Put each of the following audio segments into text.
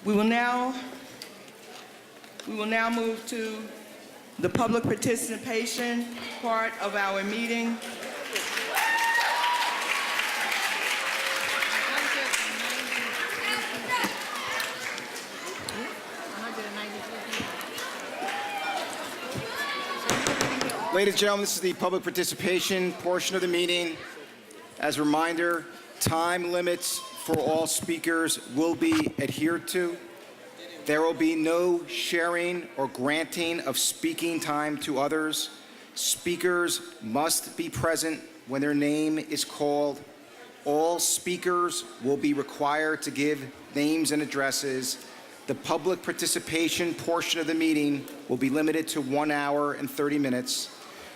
We will now move to the public participation part of our meeting. Ladies and gentlemen, this is the public participation portion of the meeting. As a reminder, time limits for all speakers will be adhered to. There will be no sharing or granting of speaking time to others. Speakers must be present when their name is called. All speakers will be required to give names and addresses. The public participation portion of the meeting will be limited to 1 hour and 30 minutes.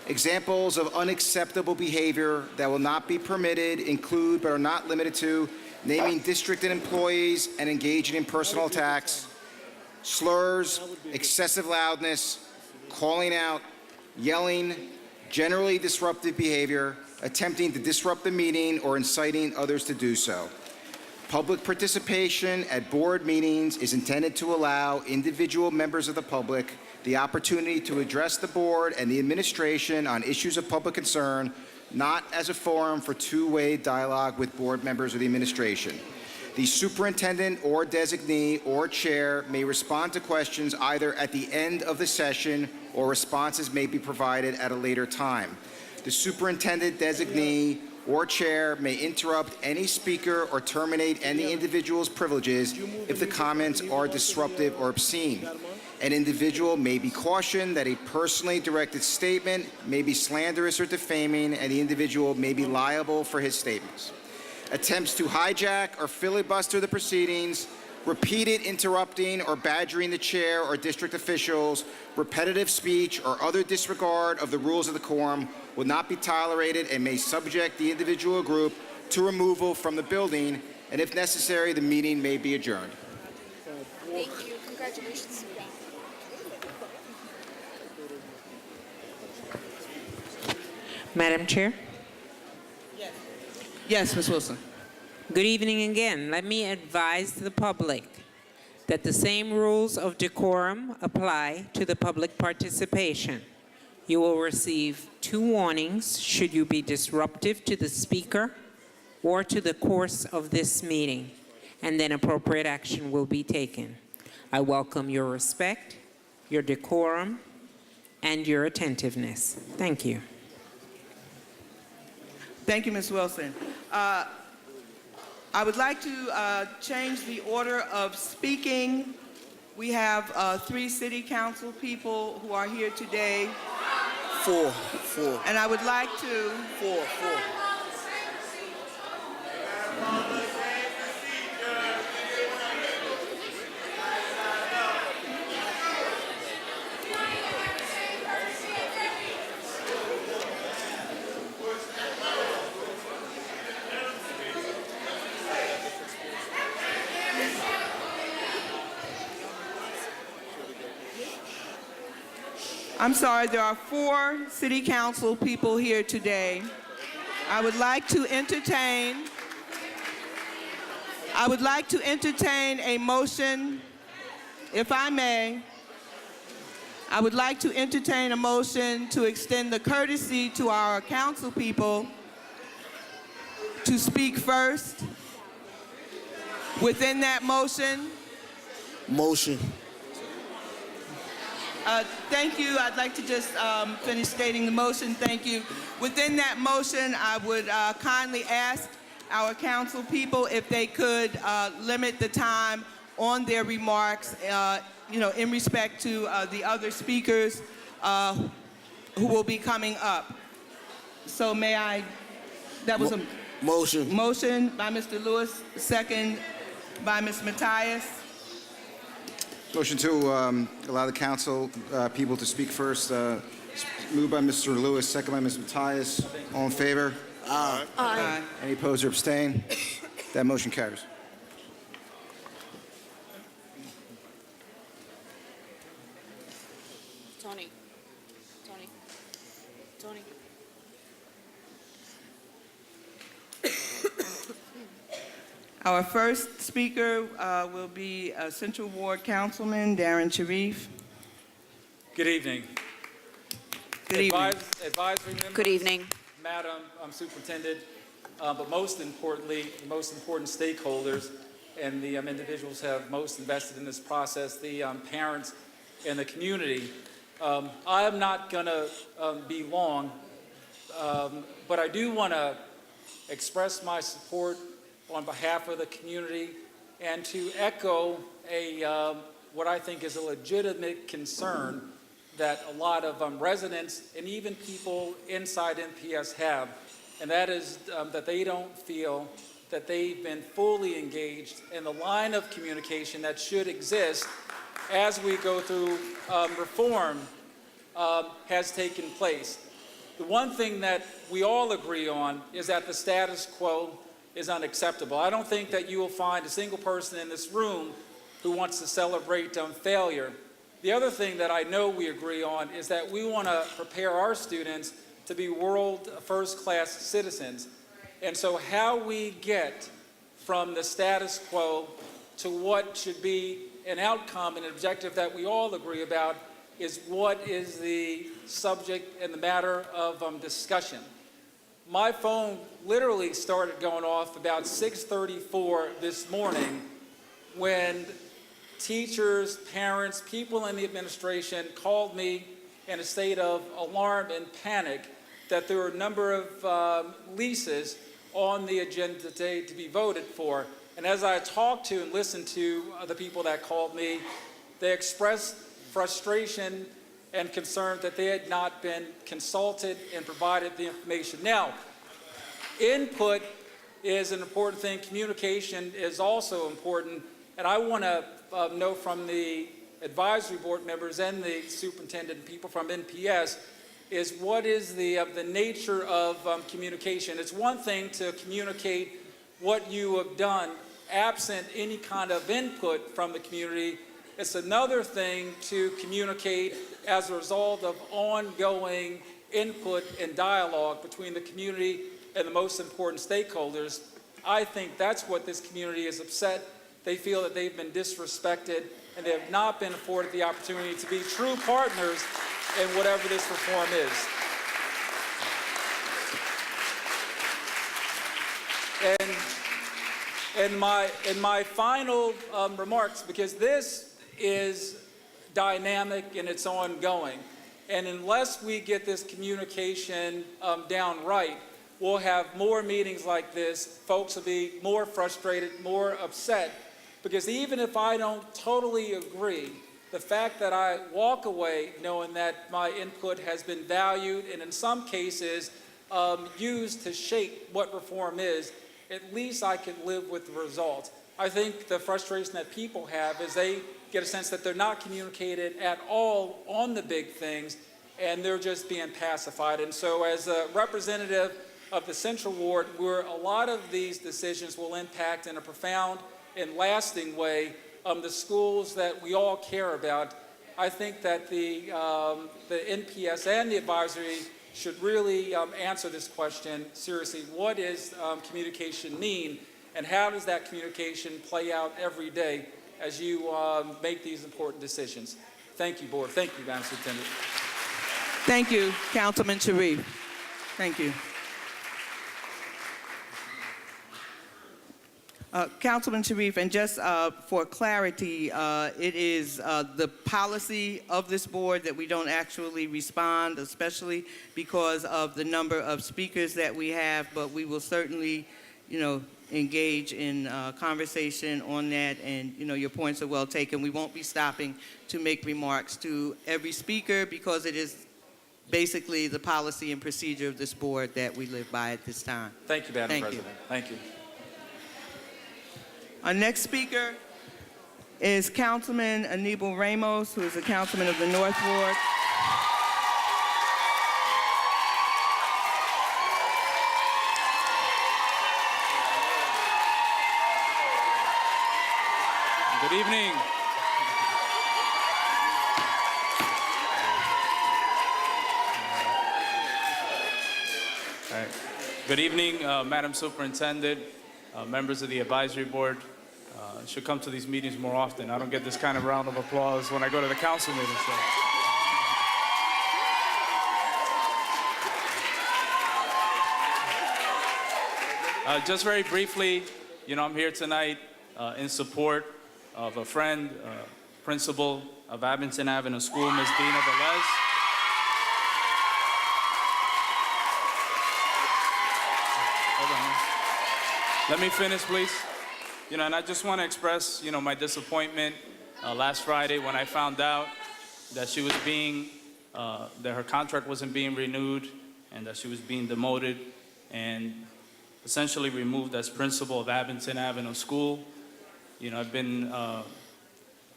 Examples of unacceptable behavior that will not be permitted include, but are not limited to, naming districted employees and engaging in personal attacks, slurs, excessive loudness, calling out, yelling, generally disruptive behavior, attempting to disrupt the meeting, or inciting others to do so. Public participation at board meetings is intended to allow individual members of the public the opportunity to address the board and the administration on issues of public concern, not as a forum for two-way dialogue with board members or the administration. The superintendent or designee or chair may respond to questions either at the end of the session or responses may be provided at a later time. The superintendent, designee, or chair may interrupt any speaker or terminate any individual's privileges if the comments are disruptive or obscene. An individual may be cautioned that a personally directed statement may be slanderous or defaming, and the individual may be liable for his statements. Attempts to hijack or filibuster the proceedings, repeated interrupting or badgering the chair or district officials, repetitive speech, or other disregard of the rules of the quorum will not be tolerated and may subject the individual or group to removal from the building, and if necessary, the meeting may be adjourned. Thank you. Congratulations. Madam Chair. Yes, Ms. Wilson. Good evening again. Let me advise the public that the same rules of decorum apply to the public participation. You will receive 2 warnings should you be disruptive to the speaker or to the course of this meeting, and then appropriate action will be taken. I welcome your respect, your decorum, and your attentiveness. Thank you. Thank you, Ms. Wilson. I would like to change the order of speaking. We have 3 city council people who are here today. Four. And I would like to... Four. I'm sorry, there are 4 city council people here today. I would like to entertain a motion, if I may. I would like to entertain a motion to extend the courtesy to our council people to speak first. Within that motion. Motion. Thank you. I'd like to just finish stating the motion. Thank you. Within that motion, I would kindly ask our council people if they could limit the time on their remarks, in respect to the other speakers who will be coming up. So may I, that was a motion by Mr. Lewis, second by Ms. Matthias. Motion to allow the council people to speak first. Moved by Mr. Lewis, second by Ms. Matthias. All in favor? Aye. Aye. Any opposed or abstain? That motion carries. Tony. Our first speaker will be Central Ward Councilman Darren Sharif. Good evening. Good evening. Advisory members. Good evening. Madam Superintendent, but most importantly, the most important stakeholders and the individuals who have most invested in this process, the parents and the community. I am not going to be long, but I do want to express my support on behalf of the community and to echo what I think is a legitimate concern that a lot of residents and even people inside NPS have, and that is that they don't feel that they've been fully engaged in the line of communication that should exist as we go through reform has taken place. The one thing that we all agree on is that the status quo is unacceptable. I don't think that you will find a single person in this room who wants to celebrate failure. The other thing that I know we agree on is that we want to prepare our students to be world first-class citizens. And so how we get from the status quo to what should be an outcome and an objective that we all agree about is what is the subject and the matter of discussion. My phone literally started going off about 6:34 this morning when teachers, parents, people in the administration called me in a state of alarm and panic that there were a number of leases on the agenda today to be voted for. And as I talked to and listened to the people that called me, they expressed frustration and concern that they had not been consulted and provided the information. Now, input is an important thing. Communication is also important. And I want to know from the advisory board members and the superintendent and people from NPS is what is the nature of communication. It's one thing to communicate what you have done absent any kind of input from the community. It's another thing to communicate as a result of ongoing input and dialogue between the community and the most important stakeholders. I think that's what this community is upset. They feel that they've been disrespected and they have not been afforded the opportunity to be true partners in whatever this reform is. And my final remarks, because this is dynamic and it's ongoing, and unless we get this communication down right, we'll have more meetings like this. Folks will be more frustrated, more upset, because even if I don't totally agree, the fact that I walk away knowing that my input has been valued and in some cases used to shape what reform is, at least I can live with the result. I think the frustration that people have is they get a sense that they're not communicated at all on the big things and they're just being pacified. And so as a representative of the Central Ward, where a lot of these decisions will impact in a profound and lasting way the schools that we all care about, I think that the NPS and the advisory should really answer this question seriously. What does communication mean, and how does that communication play out every day as you make these important decisions? Thank you, Board. Thank you, Madam Superintendent. Thank you, Councilman Sharif. Thank you. Councilman Sharif, and just for clarity, it is the policy of this board that we don't actually respond, especially because of the number of speakers that we have, but we will certainly, engage in conversation on that, and, your points are well taken. We won't be stopping to make remarks to every speaker because it is basically the policy and procedure of this board that we live by at this time. Thank you, Madam Thank President. you. Thank you. Our next speaker is Councilman Anibal Ramos, who is a councilman of the North Ward. Good evening. Good evening, Madam Superintendent, members of the advisory board should come to these meetings more often. I don't get this kind of round of applause when I go to the council meeting. So. Just very briefly, I'm here tonight in support of a friend, principal of Abington Avenue School, Ms. Dina Velez. Let me finish, please. And I just want to express, my disappointment last Friday when I found out that she was that her contract wasn't being renewed and that she was being demoted and essentially removed as principal of Abington Avenue School. I've been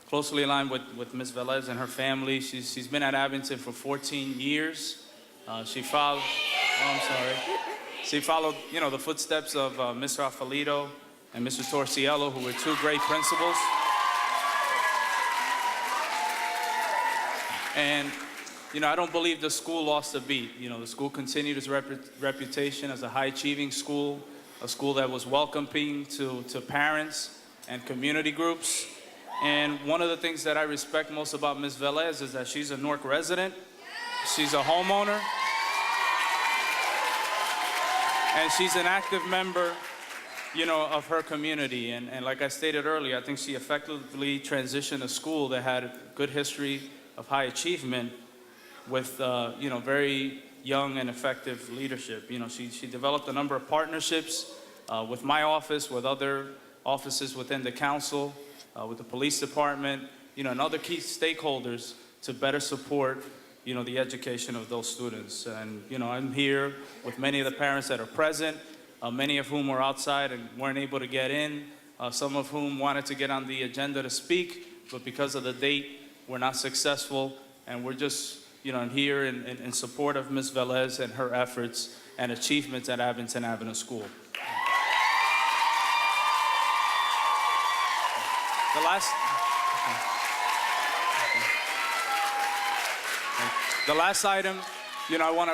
closely aligned with Ms. Velez and her family. She's been at Abington for 14 years. She followed the footsteps of Mr. Rafael and Mr. Torciello, who were two great principals. And, I don't believe the school lost a beat. The school continued its reputation as a high-achieving school, a school that was welcoming to parents and community groups. And one of the things that I respect most about Ms. Velez is that she's a Newark resident, she's a homeowner, and she's an active member, of her community. And like I stated earlier, I think she effectively transitioned a school that had a good history of high achievement with, very young and effective leadership. She developed a number of partnerships with my office, with other offices within the council, with the police department, and other key stakeholders to better support, the education of those students. And, I'm here with many of the parents that are present, many of whom were outside and weren't able to get in, some of whom wanted to get on the agenda to speak, but because of the date, were not successful. And we're just, here in support of Ms. Velez and her efforts and achievements at Abington Avenue School. The last item, I want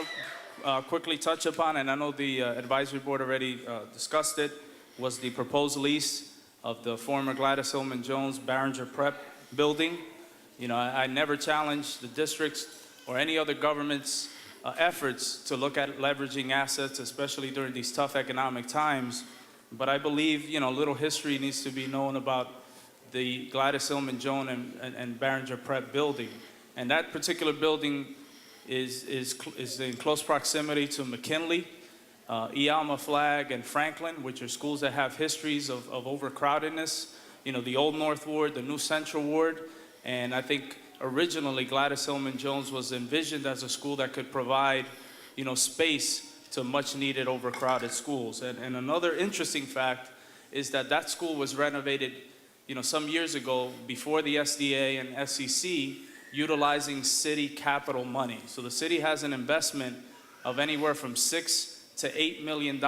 to quickly touch upon, and I know the advisory board already discussed it, was the proposed lease of the former Gladys Hillman Jones Barringer Prep building. I never challenged the district's or any other government's efforts to look at leveraging assets, especially during these tough economic times. But I believe, a little history needs to be known about the Gladys Hillman Jones and Barringer Prep building. And that particular building is in close proximity to McKinley, Ialma Flag, and Franklin, which are schools that have histories of overcrowdedness. The Old North Ward, the New Central Ward. And I think originally Gladys Hillman Jones was envisioned as a school that could provide, space to much needed overcrowded schools. And another interesting fact is that school was renovated, some years ago before the SDA and SEC, utilizing city capital money. So the city has an investment of anywhere from $6 to $8 million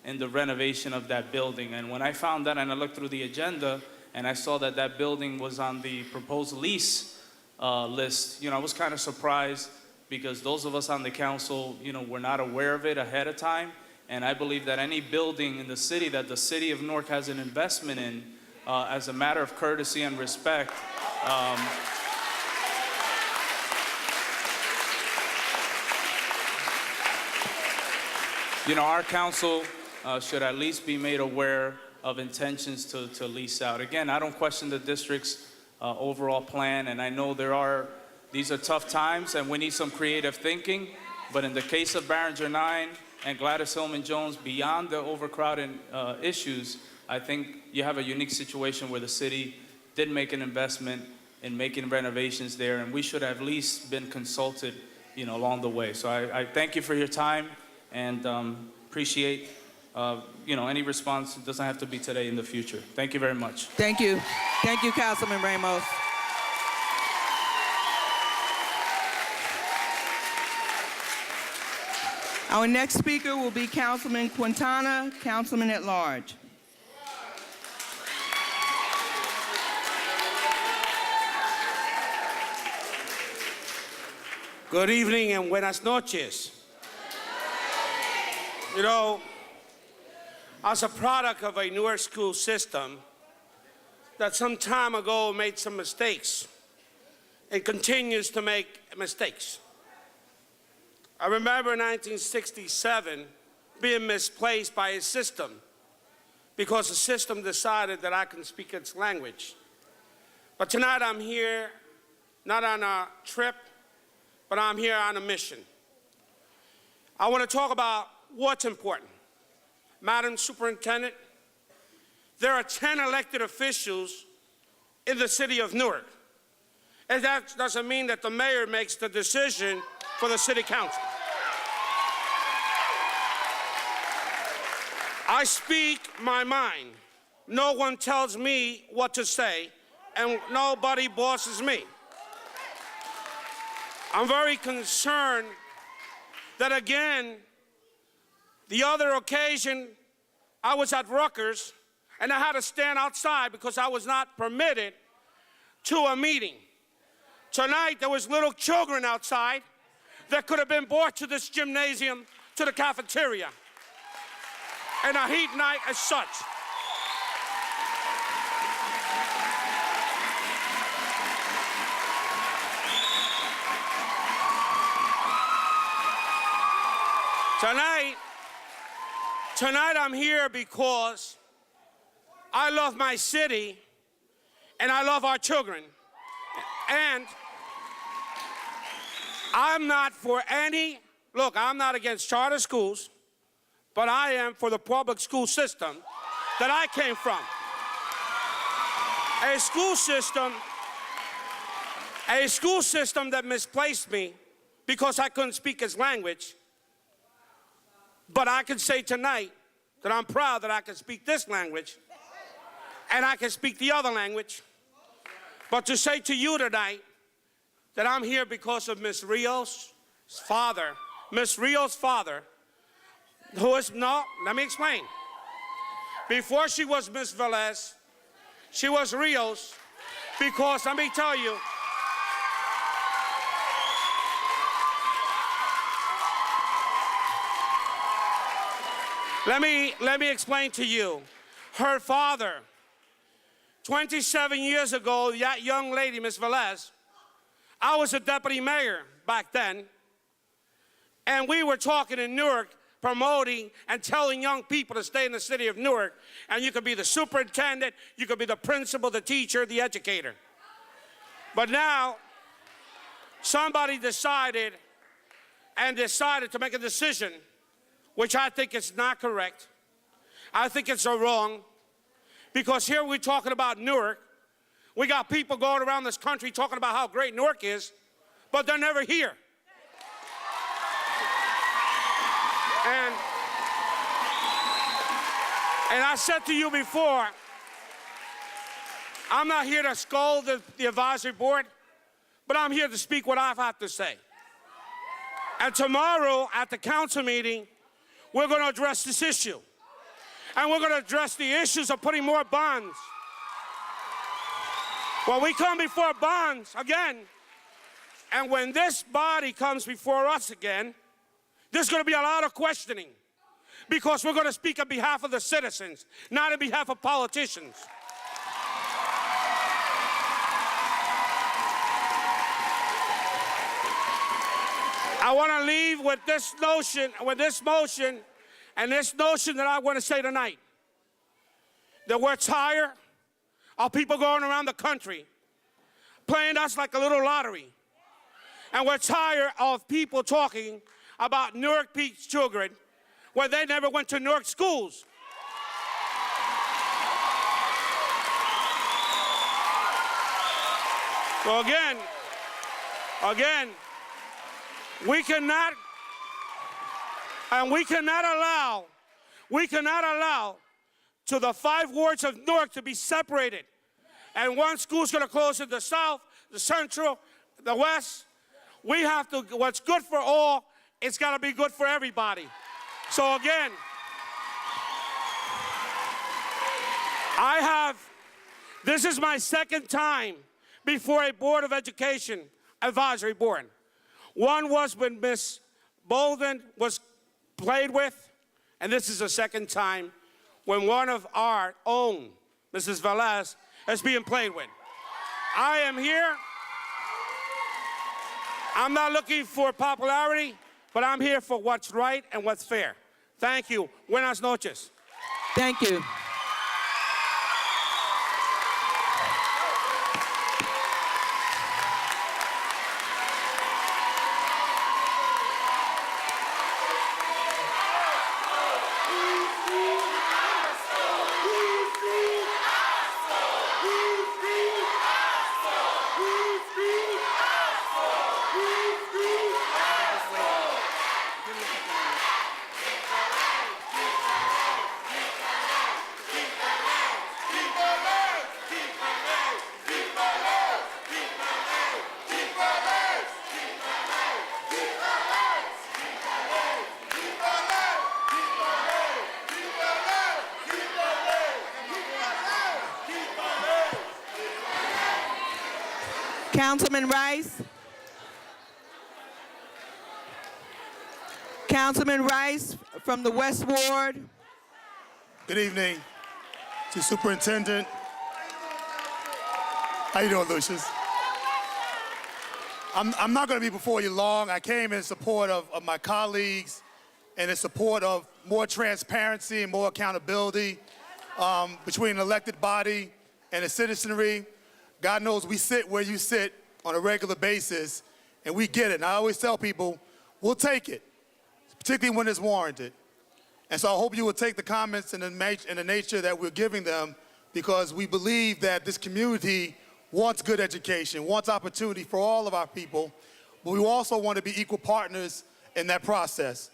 in the renovation of that building. And when I found that and I looked through the agenda and I saw that building was on the proposed lease list, I was kind of surprised because those of us on the council, were not aware of it ahead of time. And I believe that any building in the city that the city of Newark has an investment in, as a matter of courtesy and respect, our council should at least be made aware of intentions to lease out. Again, I don't question the district's overall plan, and I know these are tough times and we need some creative thinking, but in the case of Barringer 9 and Gladys Hillman Jones, beyond the overcrowding issues, I think you have a unique situation where the city did make an investment in making renovations there, and we should have at least been consulted, along the way. So I thank you for your time and appreciate, any response. It doesn't have to be today, in the future. Thank you very much. Thank you. Thank you, Councilman Ramos. Our next speaker will be Councilman Quintana, Councilman at Large. Good evening and buenas noches. as a product of a Newark school system that some time ago made some mistakes and continues to make mistakes. I remember 1967 being misplaced by a system because the system decided that I can speak its language. But tonight I'm here not on a trip, but I'm here on a mission. I want to talk about what's important. Madam Superintendent, there are 10 elected officials in the city of Newark. And that doesn't mean that the mayor makes the decision for the city council. I speak my mind. No one tells me what to say, and nobody bosses me. I'm very concerned that, again, the other occasion, I was at Rutgers, and I had to stand outside because I was not permitted to a meeting. Tonight, there was little children outside that could have been brought to this gymnasium, to the cafeteria, and a heat night as such. Tonight I'm here because I love my city and I love our children. And I'm not for any, look, I'm not against charter schools, but I am for the public school system that I came from. A school system that misplaced me because I couldn't speak its language. But I can say tonight that I'm proud that I can speak this language and I can speak the other language. But to say to you tonight that I'm here because of Miss Rios' father, who is, no, let me explain. Before she was Miss Velez, she was Rios, because let me tell you, Let me explain to you. Her father, 27 years ago, that young lady, Miss Velez, I was a deputy mayor back then, and we were talking in Newark, promoting and telling young people to stay in the city of Newark, and you could be the superintendent, you could be the principal, the teacher, the educator. But now, somebody decided to make a decision which I think is not correct. I think it's wrong, because here we're talking about Newark. We got people going around this country talking about how great Newark is, but they're never here. And I said to you before, I'm not here to scold the advisory board, but I'm here to speak what I've had to say. And tomorrow at the council meeting, we're going to address this issue. And we're going to address the issues of putting more bonds. When we come before bonds again, and when this body comes before us again, there's going to be a lot of questioning, because we're going to speak on behalf of the citizens, not on behalf of politicians. I want to leave with this notion, and this notion that I want to say tonight, that we're tired of people going around the country playing us like a little lottery. And we're tired of people talking about Newark Peaks children when they never went to Newark schools. So again, we cannot allow to the 5 wards of Newark to be separated. And one school's going to close in the south, the central, the west. We have to, what's good for all, it's got to be good for everybody. So again, this is my second time before a Board of Education advisory board. One was when Miss Bolden was played with, and this is the second time when one of our own, Mrs. Velez, is being played with. I am here. I'm not looking for popularity, but I'm here for what's right and what's fair. Thank you. Buenas noches. Thank you. Councilman Rice. Councilman Rice from the West Ward. Good evening to Superintendent. How you doing, Lucius? I'm not going to be before you long. I came in support of my colleagues and in support of more transparency and more accountability between an elected body and the citizenry. God knows we sit where you sit on a regular basis, and we get it. And I always tell people, we'll take it, particularly when it's warranted. And so I hope you will take the comments in the nature that we're giving them, because we believe that this community wants good education, wants opportunity for all of our people, but we also want to be equal partners in that process.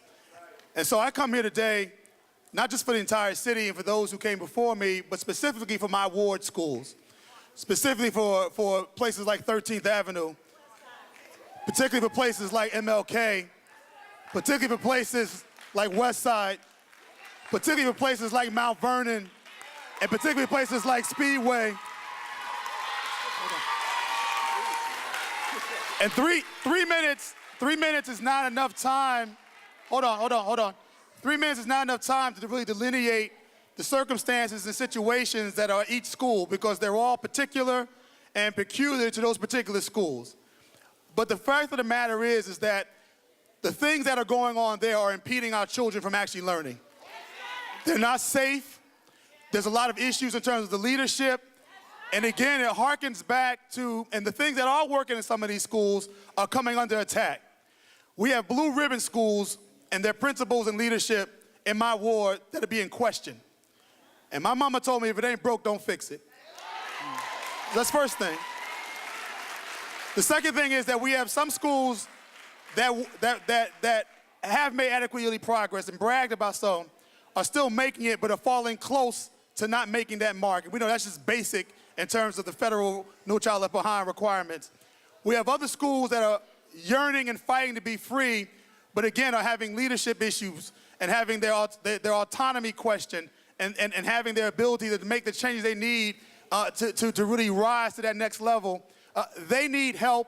And so I come here today, not just for the entire city and for those who came before me, but specifically for my ward schools. Specifically for places like 13th Avenue, particularly for places like MLK, particularly for places like West Side, particularly for places like Mount Vernon, and particularly places like Speedway. And three minutes is not enough time. Hold on. 3 minutes is not enough time to really delineate the circumstances and situations that are at each school, because they're all particular and peculiar to those particular schools. But the fact of the matter is that the things that are going on there are impeding our children from actually learning. They're not safe. There's a lot of issues in terms of the leadership. And again, it harkens back to, and the things that are working in some of these schools are coming under attack. We have blue ribbon schools and their principals and leadership in my ward that are being questioned. And my mama told me, if it ain't broke, don't fix it. That's the first thing. The second thing is that we have some schools that have made adequately progress and bragged about some, are still making it, but are falling close to not making that mark. And we know that's just basic in terms of the federal No Child Left Behind requirements. We have other schools that are yearning and fighting to be free, but again are having leadership issues and having their autonomy questioned, and having their ability to make the changes they need to really rise to that next level. They need help.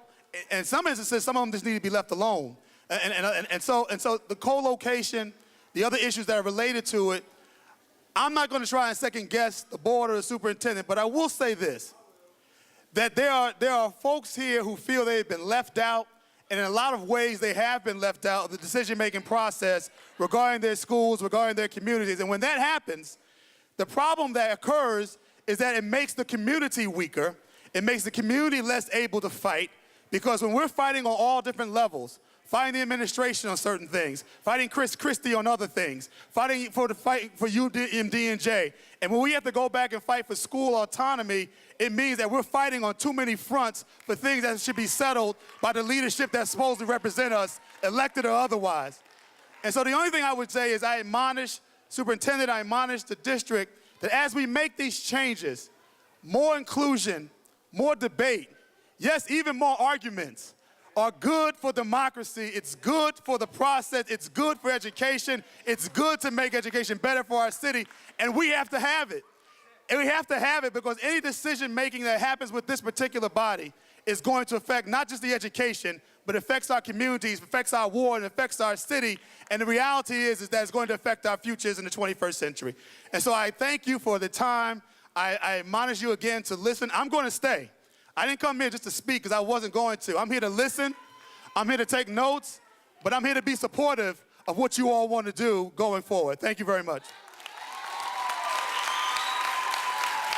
In some instances, some of them just need to be left alone. And so the co-location, the other issues that are related to it, I'm not going to try and second guess the board or the superintendent, but I will say this, that there are folks here who feel they've been left out, and in a lot of ways they have been left out of the decision-making process regarding their schools, regarding their communities. And when that happens, the problem that occurs is that it makes the community weaker. It makes the community less able to fight, because when we're fighting on all different levels, fighting the administration on certain things, fighting Chris Christie on other things, fighting for UMD&J, and when we have to go back and fight for school autonomy, it means that we're fighting on too many fronts for things that should be settled by the leadership that's supposed to represent us, elected or otherwise. And so the only thing I would say is I admonish Superintendent, I admonish the district that as we make these changes, more inclusion, more debate, yes, even more arguments, are good for democracy. It's good for the process. It's good for education. It's good to make education better for our city, and we have to have it. And we have to have it because any decision-making that happens with this particular body is going to affect not just the education, but it affects our communities, affects our ward, and affects our city. And the reality is that it's going to affect our futures in the 21st century. And so I thank you for the time. I admonish you again to listen. I'm going to stay. I didn't come here just to speak because I wasn't going to. I'm here to listen. I'm here to take notes, but I'm here to be supportive of what you all want to do going forward. Thank you very much.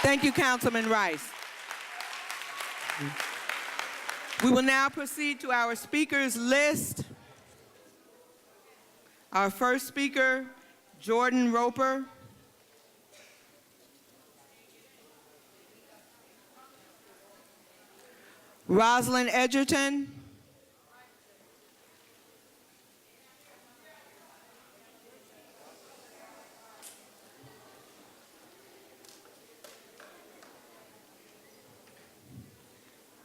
Thank you, Councilman Rice. We will now proceed to our speakers list. Our first speaker, Jordan Roper. Rosalind Edgerton.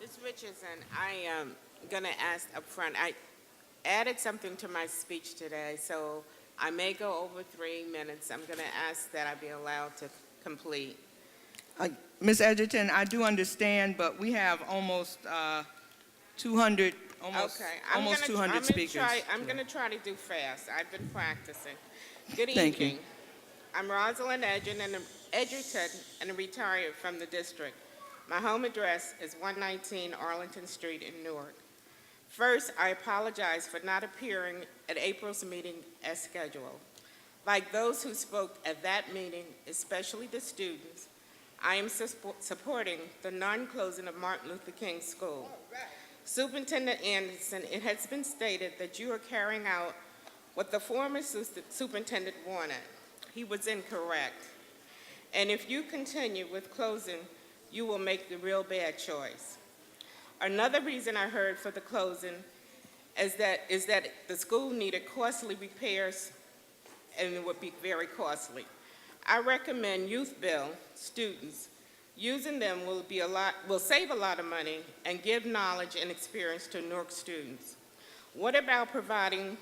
Ms. Richardson, I am going to ask up front. I added something to my speech today, so I may go over 3 minutes. I'm going to ask that I be allowed to complete. Ms. Edgerton, I do understand, but we have almost 200, almost 200 speakers. I'm going to try to do fast. I've been practicing. Good Thank you. evening. I'm Rosalind Edgerton, and I'm retired from the district. My home address is 119 Arlington Street in Newark. First, I apologize for not appearing at April's meeting as scheduled. Like those who spoke at that meeting, especially the students, I am supporting the non-closing of Martin Luther King School. Superintendent Anderson, it has been stated that you are carrying out what the former superintendent wanted. He was incorrect. And if you continue with closing, you will make the real bad choice. Another reason I heard for the closing is that the school needed costly repairs, and it would be very costly. I recommend Youth Bill students. Using them will save a lot of money and give knowledge and experience to Newark students. What about providing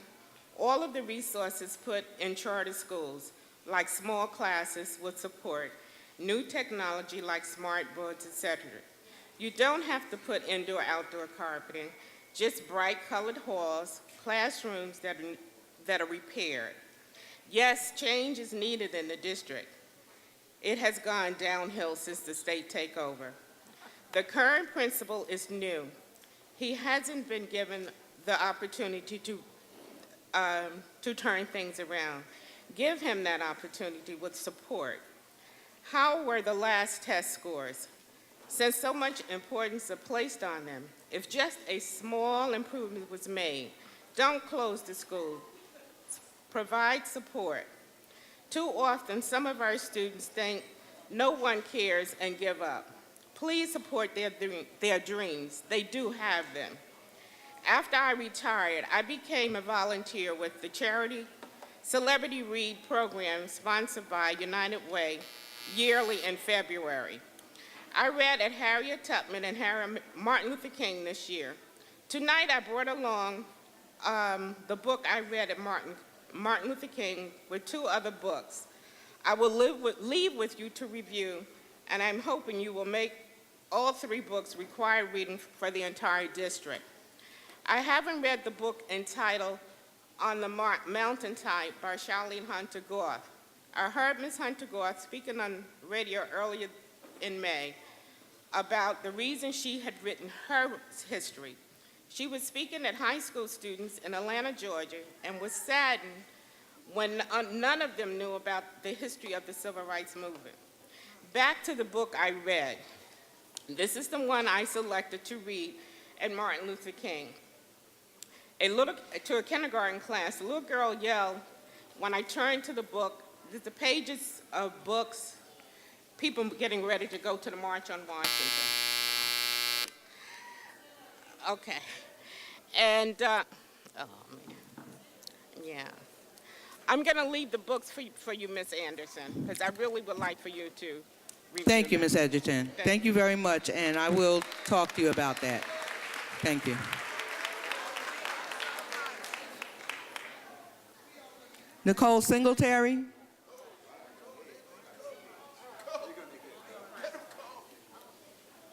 all of the resources put in charter schools, like small classes with support, new technology like smart boards, etc.? You don't have to put indoor-outdoor carpeting, just bright colored halls, classrooms that are repaired. Yes, change is needed in the district. It has gone downhill since the state takeover. The current principal is new. He hasn't been given the opportunity to turn things around. Give him that opportunity with support. How were the last test scores? Since so much importance is placed on them, if just a small improvement was made, don't close the school. Provide support. Too often, some of our students think no one cares and give up. Please support their dreams. They do have them. After I retired, I became a volunteer with the charity Celebrity Read program sponsored by United Way yearly in February. I read at Harriet Tubman and Martin Luther King this year. Tonight, I brought along the book I read at Martin Luther King with 2 other books. I will leave with you to review, and I'm hoping you will make all 3 books required reading for the entire district. I haven't read the book entitled On the Mountaintop by Charlene Hunter Gorth. I heard Ms. Hunter Gorth speaking on radio earlier in May about the reason she had written her history. She was speaking at high school students in Atlanta, Georgia, and was saddened when none of them knew about the history of the Civil Rights Movement. Back to the book I read. This is the one I selected to read at Martin Luther King. To a kindergarten class, a little girl yelled when I turned to the book, the pages of books, people getting ready to go to the March on Washington. Okay. And, oh man, yeah. I'm going to leave the books for you, Ms. Anderson, because I really would like for you to review Thank you, them. Ms. Edgerton. Thank you very much, and I will talk to you about that. Thank you. Nicole Singletary.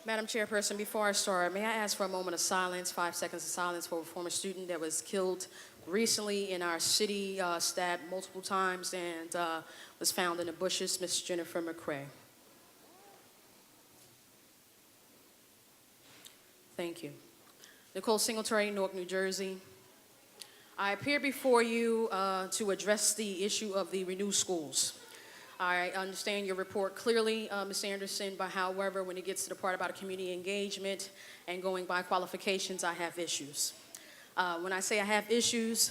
Madam Chairperson, before I start, may I ask for a moment of silence, 5 seconds of silence for a former student that was killed recently in our city, stabbed multiple times, and was found in the bushes, Miss Jennifer McCrae. Thank you. Nicole Singletary, Newark, New Jersey. I appear before you to address the issue of the renewed schools. I understand your report clearly, Ms. Anderson, but however, when it gets to the part about community engagement and going by qualifications, I have issues. When I say I have issues,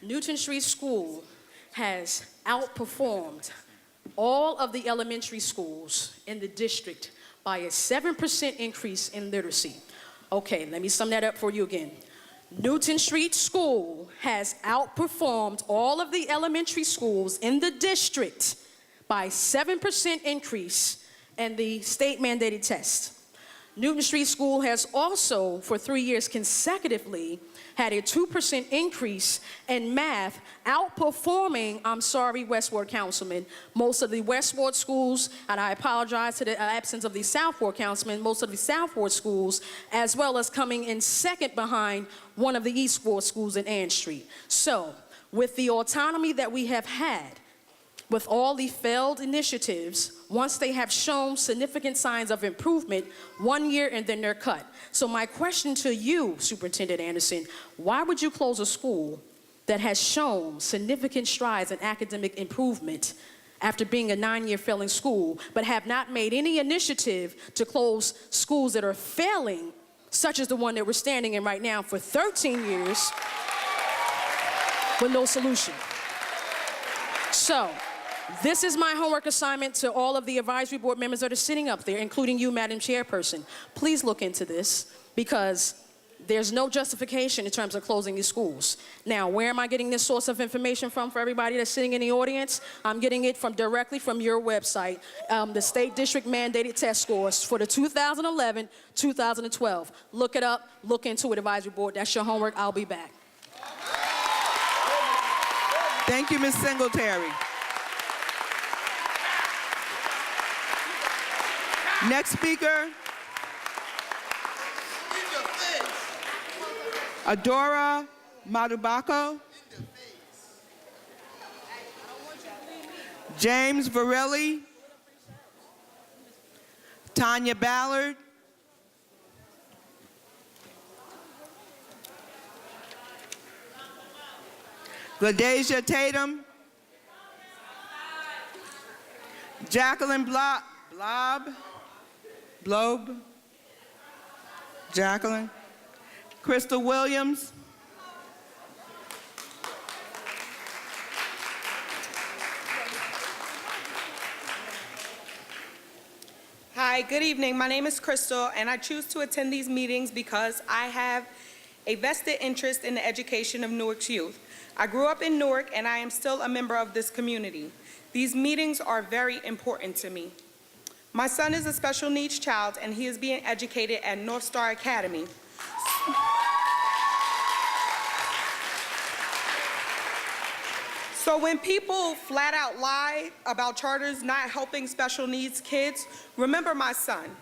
Newton Street School has outperformed all of the elementary schools in the district by a 7% increase in literacy. Okay, let me sum that up for you again. Newton Street School has outperformed all of the elementary schools in the district by 7% increase in the state mandated test. Newton Street School has also, for 3 years consecutively, had a 2% increase in math, outperforming, I'm sorry, West Ward Councilman, most of the West Ward schools, and I apologize to the absence of the South Ward Councilman, most of the South Ward schools, as well as coming in second behind one of the East Ward schools in Ann Street. So, with the autonomy that we have had, with all the failed initiatives, once they have shown significant signs of improvement, 1 year and then they're cut. So my question to you, Superintendent Anderson, why would you close a school that has shown significant strides in academic improvement after being a 9-year failing school, but have not made any initiative to close schools that are failing, such as the one that we're standing in right now for 13 years with no solution? So, this is my homework assignment to all of the advisory board members that are sitting up there, including you, Madam Chairperson. Please look into this, because there's no justification in terms of closing these schools. Now, where am I getting this source of information from for everybody that's sitting in the audience? I'm getting it directly from your website, the state district mandated test scores for the 2011-2012. Look it up, look into it, advisory board. That's your homework. I'll be back. Thank you, Ms. Singletary. Next speaker, Adora Madubako. James Varelli. Tanya Ballard. Gladesia Tatum. Jacqueline Blob. Jacqueline. Crystal Williams. Hi, good evening. My name is Crystal, and I choose to attend these meetings because I have a vested interest in the education of Newark's youth. I grew up in Newark, and I am still a member of this community. These meetings are very important to me. My son is a special needs child, and he is being educated at North Star Academy. So when people flat out lie about charters not helping special needs kids, remember my son.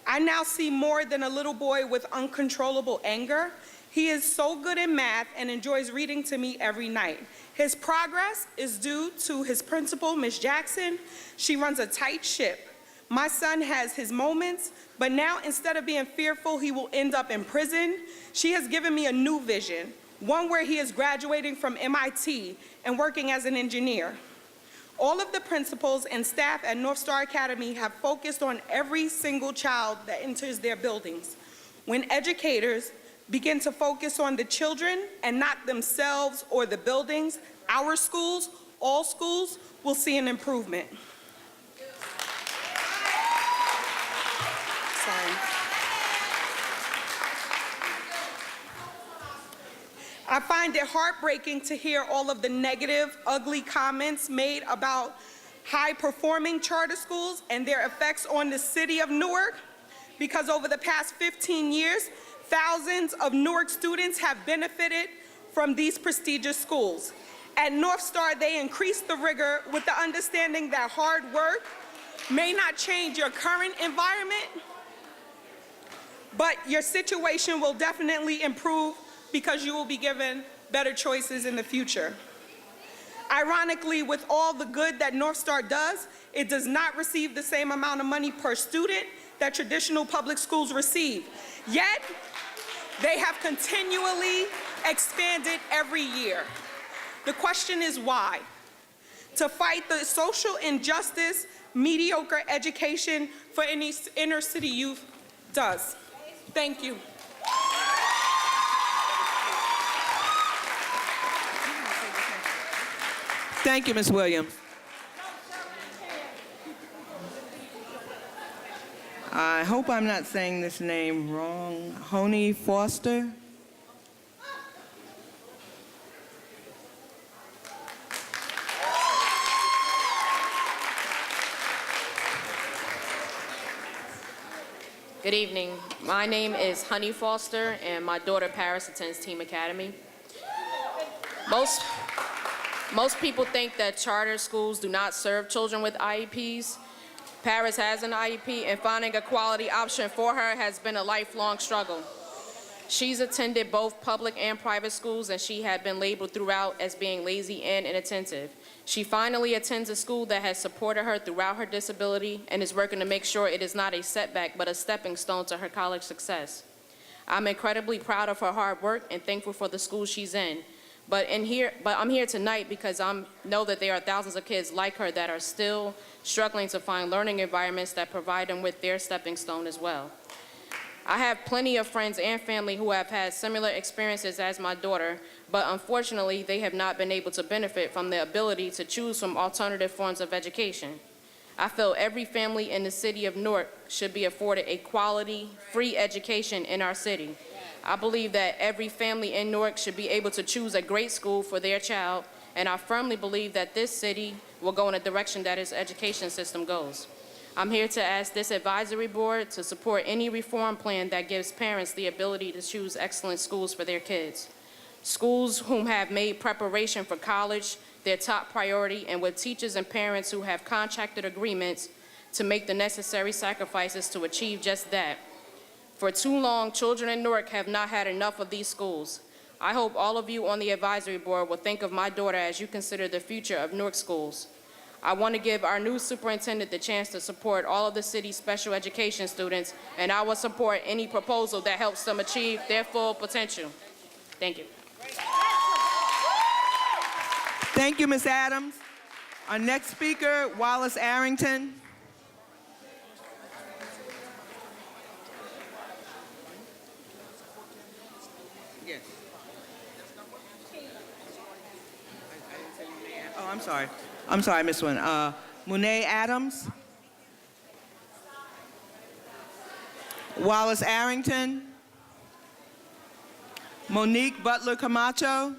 I now see more than a little boy with uncontrollable anger. He is so good in math and enjoys reading to me every night. His progress is due to his principal, Ms. Jackson. She runs a tight ship. My son has his moments, but now instead of being fearful he will end up in prison, she has given me a new vision, one where he is graduating from MIT and working as an engineer. All of the principals and staff at North Star Academy have focused on every single child that enters their buildings. When educators begin to focus on the children and not themselves or the buildings, our schools, all schools, will see an improvement. Sorry. I find it heartbreaking to hear all of the negative, ugly comments made about high-performing charter schools and their effects on the city of Newark, because over the past 15 years, thousands of Newark students have benefited from these prestigious schools. At North Star, they increased the rigor with the understanding that hard work may not change your current environment, but your situation will definitely improve because you will be given better choices in the future. Ironically, with all the good that North Star does, it does not receive the same amount of money per student that traditional public schools receive. Yet, they have continually expanded every year. The question is why? To fight the social injustice mediocre education for inner city youth does. Thank you. Thank you, Ms. Williams. I hope I'm not saying this name wrong. Honey Foster? Good evening. My name is Honey Foster, and my daughter Paris attends Team Academy. Most people think that charter schools do not serve children with IEPs. Paris has an IEP, and finding a quality option for her has been a lifelong struggle. She's attended both public and private schools, and she had been labeled throughout as being lazy and inattentive. She finally attends a school that has supported her throughout her disability and is working to make sure it is not a setback but a stepping stone to her college success. I'm incredibly proud of her hard work and thankful for the school she's in. But I'm here tonight because I know that there are thousands of kids like her that are still struggling to find learning environments that provide them with their stepping stone as well. I have plenty of friends and family who have had similar experiences as my daughter, but unfortunately, they have not been able to benefit from the ability to choose from alternative forms of education. I feel every family in the city of Newark should be afforded a quality, free education in our city. I believe that every family in Newark should be able to choose a great school for their child, and I firmly believe that this city will go in a direction that its education system goes. I'm here to ask this advisory board to support any reform plan that gives parents the ability to choose excellent schools for their kids. Schools whom have made preparation for college their top priority, and with teachers and parents who have contracted agreements to make the necessary sacrifices to achieve just that. For too long, children in Newark have not had enough of these schools. I hope all of you on the advisory board will think of my daughter as you consider the future of Newark schools. I want to give our new superintendent the chance to support all of the city's special education students, and I will support any proposal that helps them achieve their full potential. Thank you. Thank you, Ms. Adams. Our next speaker, Wallace Arrington. Yes. Oh, I'm sorry. I missed one. Monet Adams. Wallace Arrington. Monique Butler Camacho.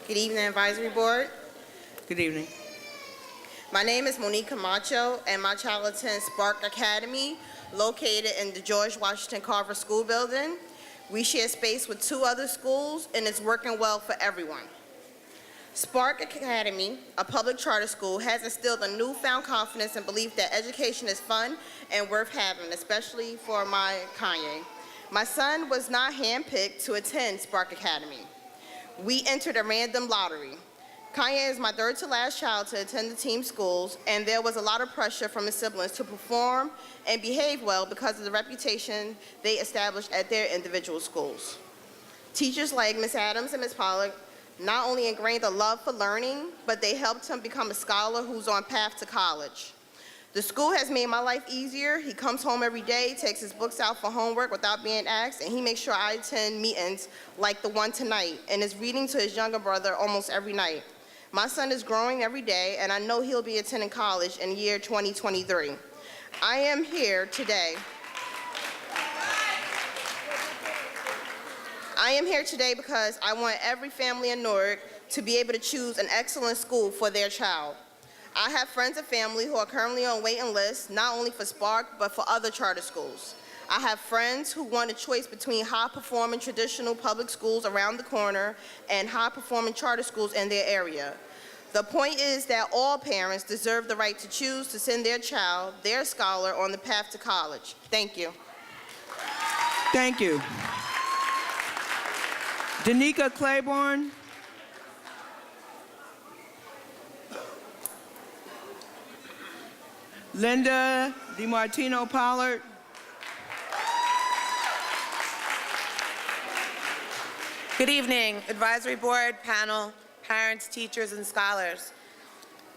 Good evening, Advisory Board. Good evening. My name is Monique Camacho, and my child attends Spark Academy, located in the George Washington Carver School Building. We share space with 2 other schools, and it's working well for everyone. Spark Academy, a public charter school, has instilled a newfound confidence and belief that education is fun and worth having, especially for my Kanye. My son was not handpicked to attend Spark Academy. We entered a random lottery. Kanye is my third to last child to attend the team schools, and there was a lot of pressure from his siblings to perform and behave well because of the reputation they established at their individual schools. Teachers like Ms. Adams and Ms. Pollack not only ingrained a love for learning, but they helped him become a scholar who's on path to college. The school has made my life easier. He comes home every day, takes his books out for homework without being asked, and he makes sure I attend meetings like the one tonight, and is reading to his younger brother almost every night. My son is growing every day, and I know he'll be attending college in year 2023. I am here today because I want every family in Newark to be able to choose an excellent school for their child. I have friends and family who are currently on waiting lists, not only for Spark, but for other charter schools. I have friends who want a choice between high-performing traditional public schools around the corner and high-performing charter schools in their area. The point is that all parents deserve the right to choose to send their child, their scholar, on the path to college. Thank you. Thank you. Danica Claiborne. Linda DiMartino Pollard. Good evening, advisory board, panel, parents, teachers, and scholars.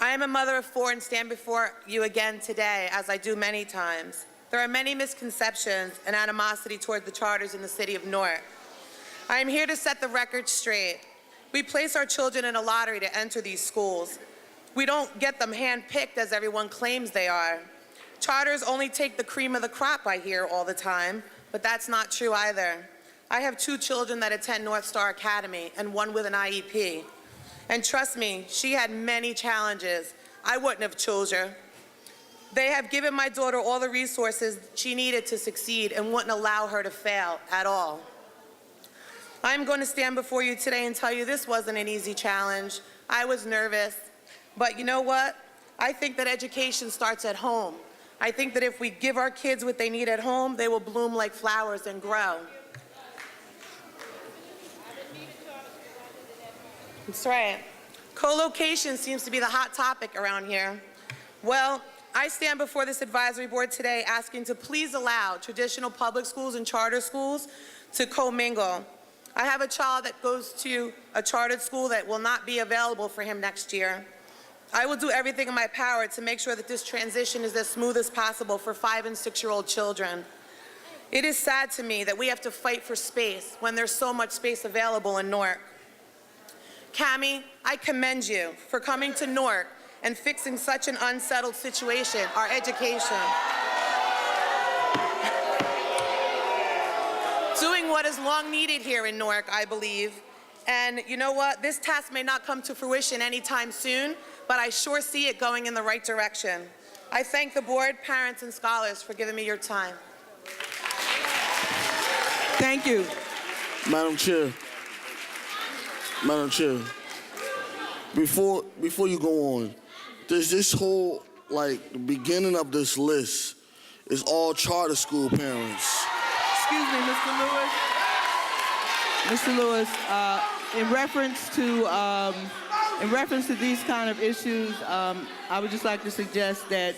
I am a mother of 4 and stand before you again today, as I do many times. There are many misconceptions and animosity toward the charters in the city of Newark. I am here to set the record straight. We place our children in a lottery to enter these schools. We don't get them hand-picked as everyone claims they are. Charters only take the cream of the crop, I hear all the time, but that's not true either. I have 2 children that attend North Star Academy and one with an IEP. And trust me, she had many challenges. I wouldn't have chose her. They have given my daughter all the resources she needed to succeed and wouldn't allow her to fail at all. I'm going to stand before you today and tell you this wasn't an easy challenge. I was nervous, but you know what? I think that education starts at home. I think that if we give our kids what they need at home, they will bloom like flowers and grow. That's right. Co-location seems to be the hot topic around here. Well, I stand before this advisory board today asking to please allow traditional public schools and charter schools to commingle. I have a child that goes to a chartered school that will not be available for him next year. I will do everything in my power to make sure that this transition is as smooth as possible for 5- and 6-year-old children. It is sad to me that we have to fight for space when there's so much space available in Newark. Cammie, I commend you for coming to Newark and fixing such an unsettled situation, our education. Doing what is long needed here in Newark, I believe. And you know what? This task may not come to fruition anytime soon, but I sure see it going in the right direction. I thank the board, parents, and scholars for giving me your time. Thank you. Madam Chair, before you go on, there's this whole, the beginning of this list is all charter school parents. Excuse me, Mr. Lewis. Mr. Lewis, in reference to these kind of issues, I would just like to suggest that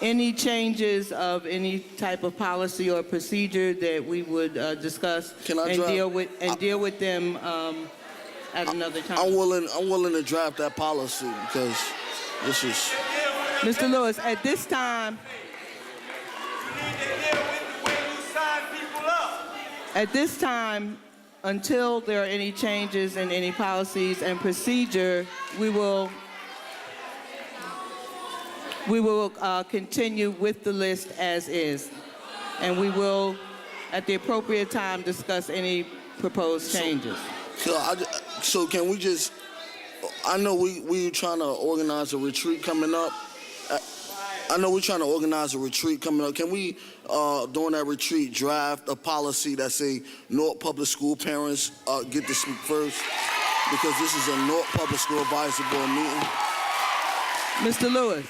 any changes of any type of policy or procedure that we would discuss deal with them at another time. I'm willing to draft that policy because this is. Mr. Lewis, at this time. At this time, until there are any changes in any policies and procedure, we will continue with the list as is. And we will, at the appropriate time, discuss any proposed changes. So can we just, I know we trying to organize a retreat coming up. Can we, during that retreat, draft a policy that say Newark Public School parents get to speak first? Because this is a Newark Public School Advisory Board meeting. Mr. Lewis,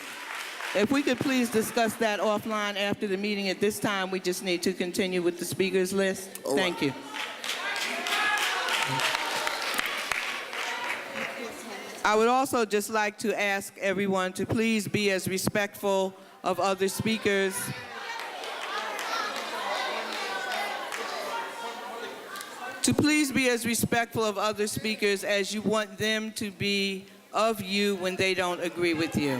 if we could please discuss that offline after the meeting. At this time, we just need to continue with the speakers list. All right. Thank you. I would also just like to ask everyone to please be as respectful of other speakers. To please be as respectful of other speakers as you want them to be of you when they don't agree with you.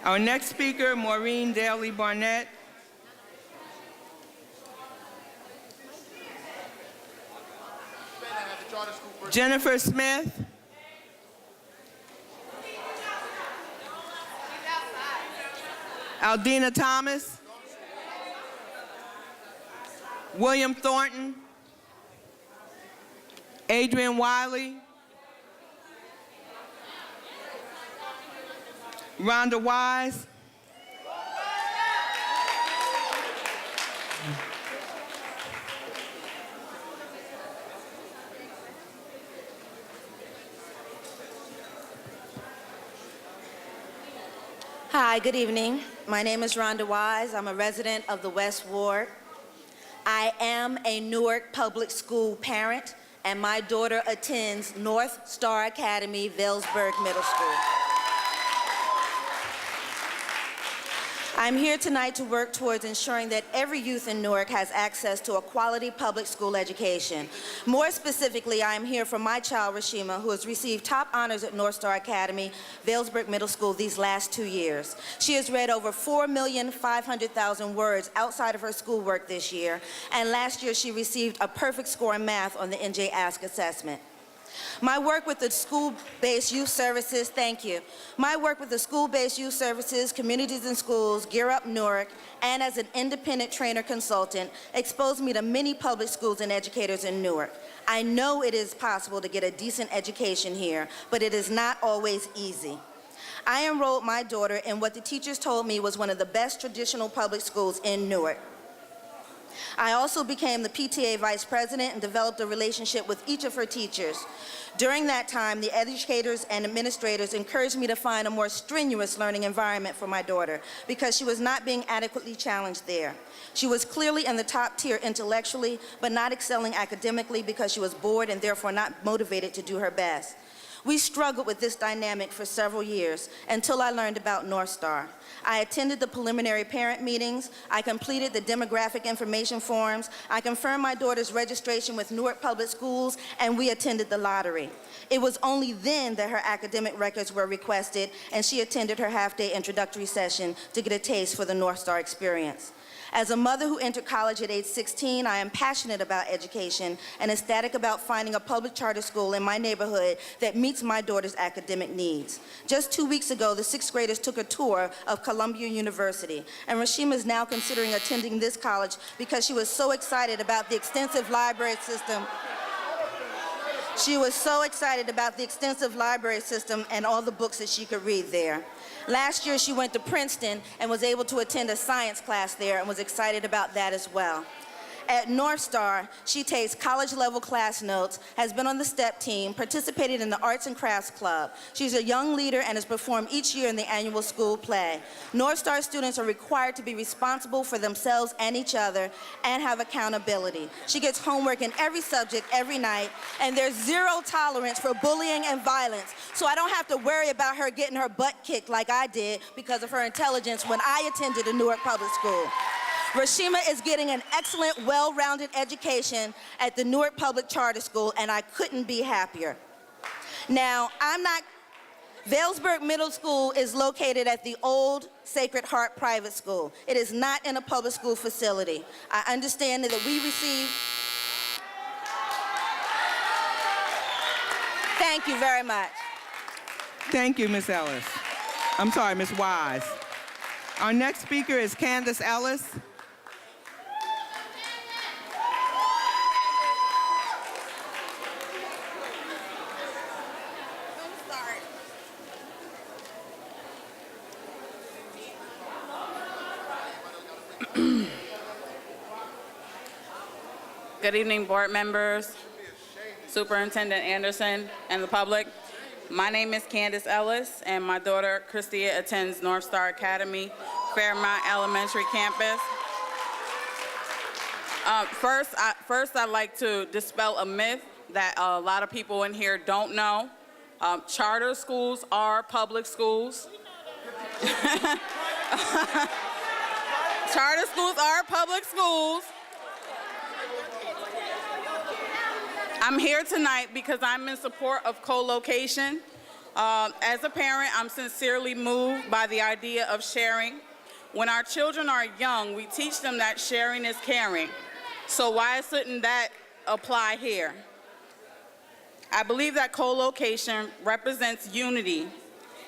Our next speaker, Maureen Daly Barnett. Jennifer Smith. Aldina Thomas. William Thornton. Adrian Wiley. Rhonda Wise. Hi, good evening. My name is Rhonda Wise. I'm a resident of the West Ward. I am a Newark Public School parent, and my daughter attends North Star Academy, Vailsburg Middle School. I'm here tonight to work towards ensuring that every youth in Newark has access to a quality public school education. More specifically, I am here for my child, Rashima, who has received top honors at North Star Academy, Vailsburg Middle School these last 2 years. She has read over 4,500,000 words outside of her schoolwork this year, and last year she received a perfect score in math on the NJ Ask assessment. My work with the school-based youth services, thank you. My work with the school-based youth services, communities and schools, Gear Up Newark, and as an independent trainer consultant exposed me to many public schools and educators in Newark. I know it is possible to get a decent education here, but it is not always easy. I enrolled my daughter in what the teachers told me was one of the best traditional public schools in Newark. I also became the PTA vice president and developed a relationship with each of her teachers. During that time, the educators and administrators encouraged me to find a more strenuous learning environment for my daughter because she was not being adequately challenged there. She was clearly in the top tier intellectually, but not excelling academically because she was bored and therefore not motivated to do her best. We struggled with this dynamic for several years until I learned about North Star. I attended the preliminary parent meetings, I completed the demographic information forms, I confirmed my daughter's registration with Newark Public Schools, and we attended the lottery. It was only then that her academic records were requested, and she attended her half-day introductory session to get a taste for the North Star experience. As a mother who entered college at age 16, I am passionate about education and ecstatic about finding a public charter school in my neighborhood that meets my daughter's academic needs. Just 2 weeks ago, the 6th graders took a tour of Columbia University, and Rashima is now considering attending this college because she was so excited about the extensive library system. She was so excited about the extensive library system and all the books that she could read there. Last year, she went to Princeton and was able to attend a science class there and was excited about that as well. At North Star, she takes college-level class notes, has been on the STEP team, participated in the Arts and Crafts Club. She's a young leader and has performed each year in the annual school play. North Star students are required to be responsible for themselves and each other and have accountability. She gets homework in every subject every night, and there's zero tolerance for bullying and violence. So I don't have to worry about her getting her butt kicked like I did because of her intelligence when I attended a Newark public school. Rashima is getting an excellent, well-rounded education at the Newark Public Charter School, and I couldn't be happier. Now, Vailsburg Middle School is located at the old Sacred Heart Private School. It is not in a public school facility. I understand that we receive... Thank you very much. Thank you, Ms. Ellis. I'm sorry, Ms. Wise. Our next speaker is Candace Ellis. Good evening, board members, Superintendent Anderson, and the public. My name is Candace Ellis, and my daughter, Christia, attends North Star Academy, Fairmont Elementary campus. First, I'd like to dispel a myth that a lot of people in here don't know. Charter schools are public schools. Charter schools are public schools. I'm here tonight because I'm in support of co-location. As a parent, I'm sincerely moved by the idea of sharing. When our children are young, we teach them that sharing is caring. So why shouldn't that apply here? I believe that co-location represents unity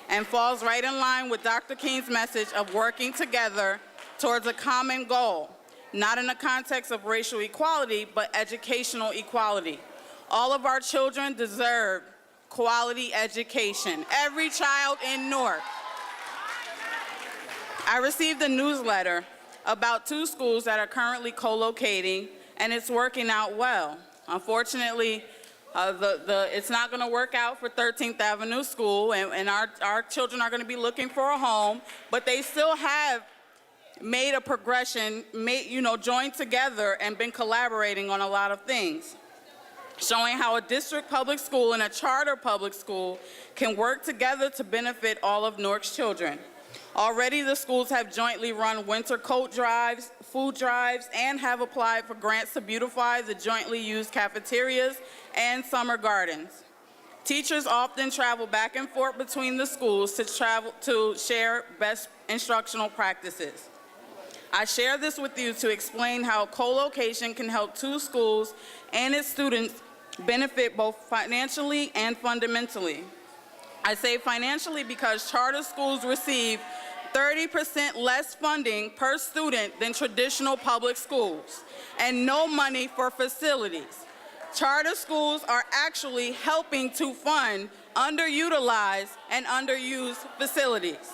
and falls right in line with Dr. King's message of working together towards a common goal, not in the context of racial equality, but educational equality. All of our children deserve quality education. Every child in Newark. I received a newsletter about 2 schools that are currently co-locating, and it's working out well. Unfortunately, it's not going to work out for 13th Avenue School, and our children are going to be looking for a home, but they still have made a progression, joined together and been collaborating on a lot of things, showing how a district public school and a charter public school can work together to benefit all of Newark's children. Already, the schools have jointly run winter coat drives, food drives, and have applied for grants to beautify the jointly used cafeterias and summer gardens. Teachers often travel back and forth between the schools to share best instructional practices. I share this with you to explain how co-location can help 2 schools and its students benefit both financially and fundamentally. I say financially because charter schools receive 30% less funding per student than traditional public schools, and no money for facilities. Charter schools are actually helping to fund underutilized and underused facilities.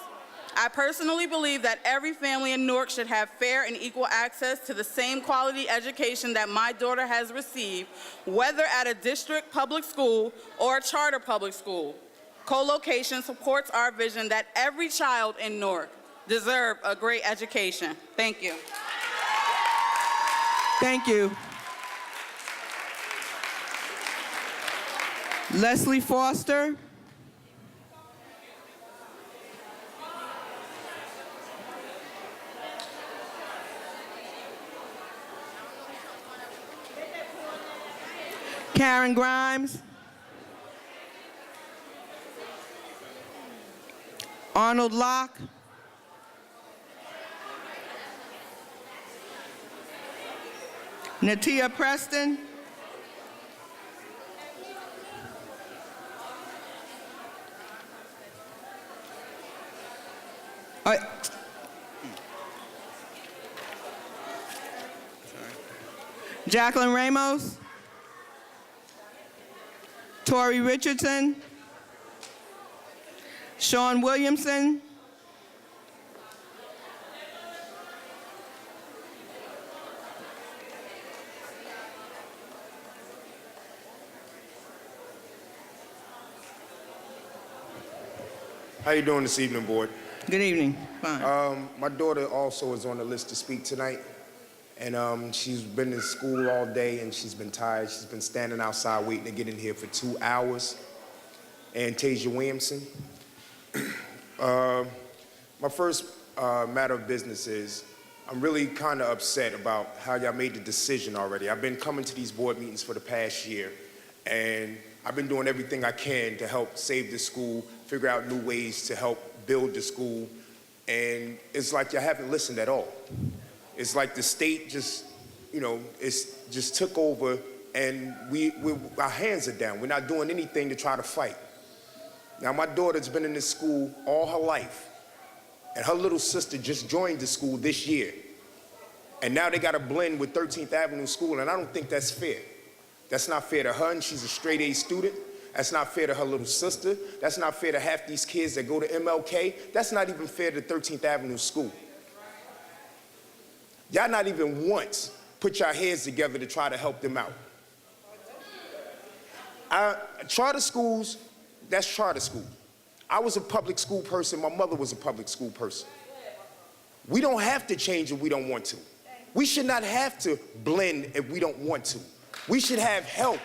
I personally believe that every family in Newark should have fair and equal access to the same quality education that my daughter has received, whether at a district public school or a charter public school. Co-location supports our vision that every child in Newark deserves a great education. Thank you. Thank you. Leslie Foster. Karen Grimes. Arnold Locke. Natia Preston. Jacqueline Ramos. Tori Richardson. Sean Williamson. How you doing this evening, board? Good evening. Fine. My daughter also is on the list to speak tonight, and she's been in school all day and she's been tired. She's been standing outside waiting to get in here for 2 hours. Antasia Williamson. My first matter of business is I'm really kind of upset about how y'all made the decision already. I've been coming to these board meetings for the past year, and I've been doing everything I can to help save the school, figure out new ways to help build the school, and it's like y'all haven't listened at all. It's like the state just, just took over, and our hands are down. We're not doing anything to try to fight. Now, my daughter's been in this school all her life, and her little sister just joined the school this year, and now they got to blend with 13th Avenue School, and I don't think that's fair. That's not fair to her, and she's a straight A student. That's not fair to her little sister. That's not fair to half these kids that go to MLK. That's not even fair to 13th Avenue School. Y'all not even once put your heads together to try to help them out. Charter schools, that's charter school. I was a public school person. My mother was a public school person. We don't have to change if we don't want to. We should not have to blend if we don't want to. We should have help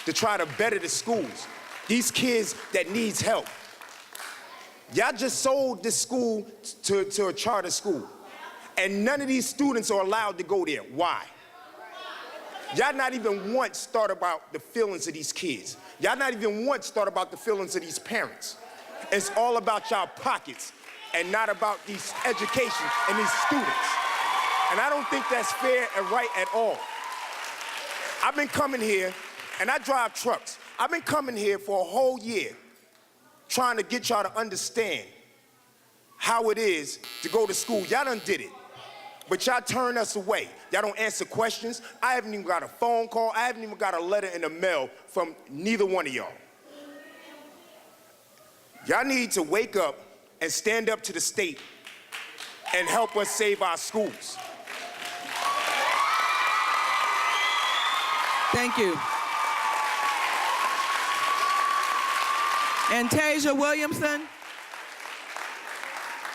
to try to better the schools. These kids that needs help. Y'all just sold this school to a charter school, and none of these students are allowed to go there. Why? Y'all not even once thought about the feelings of these kids. Y'all not even once thought about the feelings of these parents. It's all about y'all pockets and not about these education and these students. And I don't think that's fair and right at all. I've been coming here, and I drive trucks. I've been coming here for a whole year, trying to get y'all to understand how it is to go to school. Y'all done did it, but y'all turn us away. Y'all don't answer questions. I haven't even got a phone call. I haven't even got a letter in the mail from neither one of y'all. Y'all need to wake up and stand up to the state and help us save our schools. Thank you. Antasia Williamson.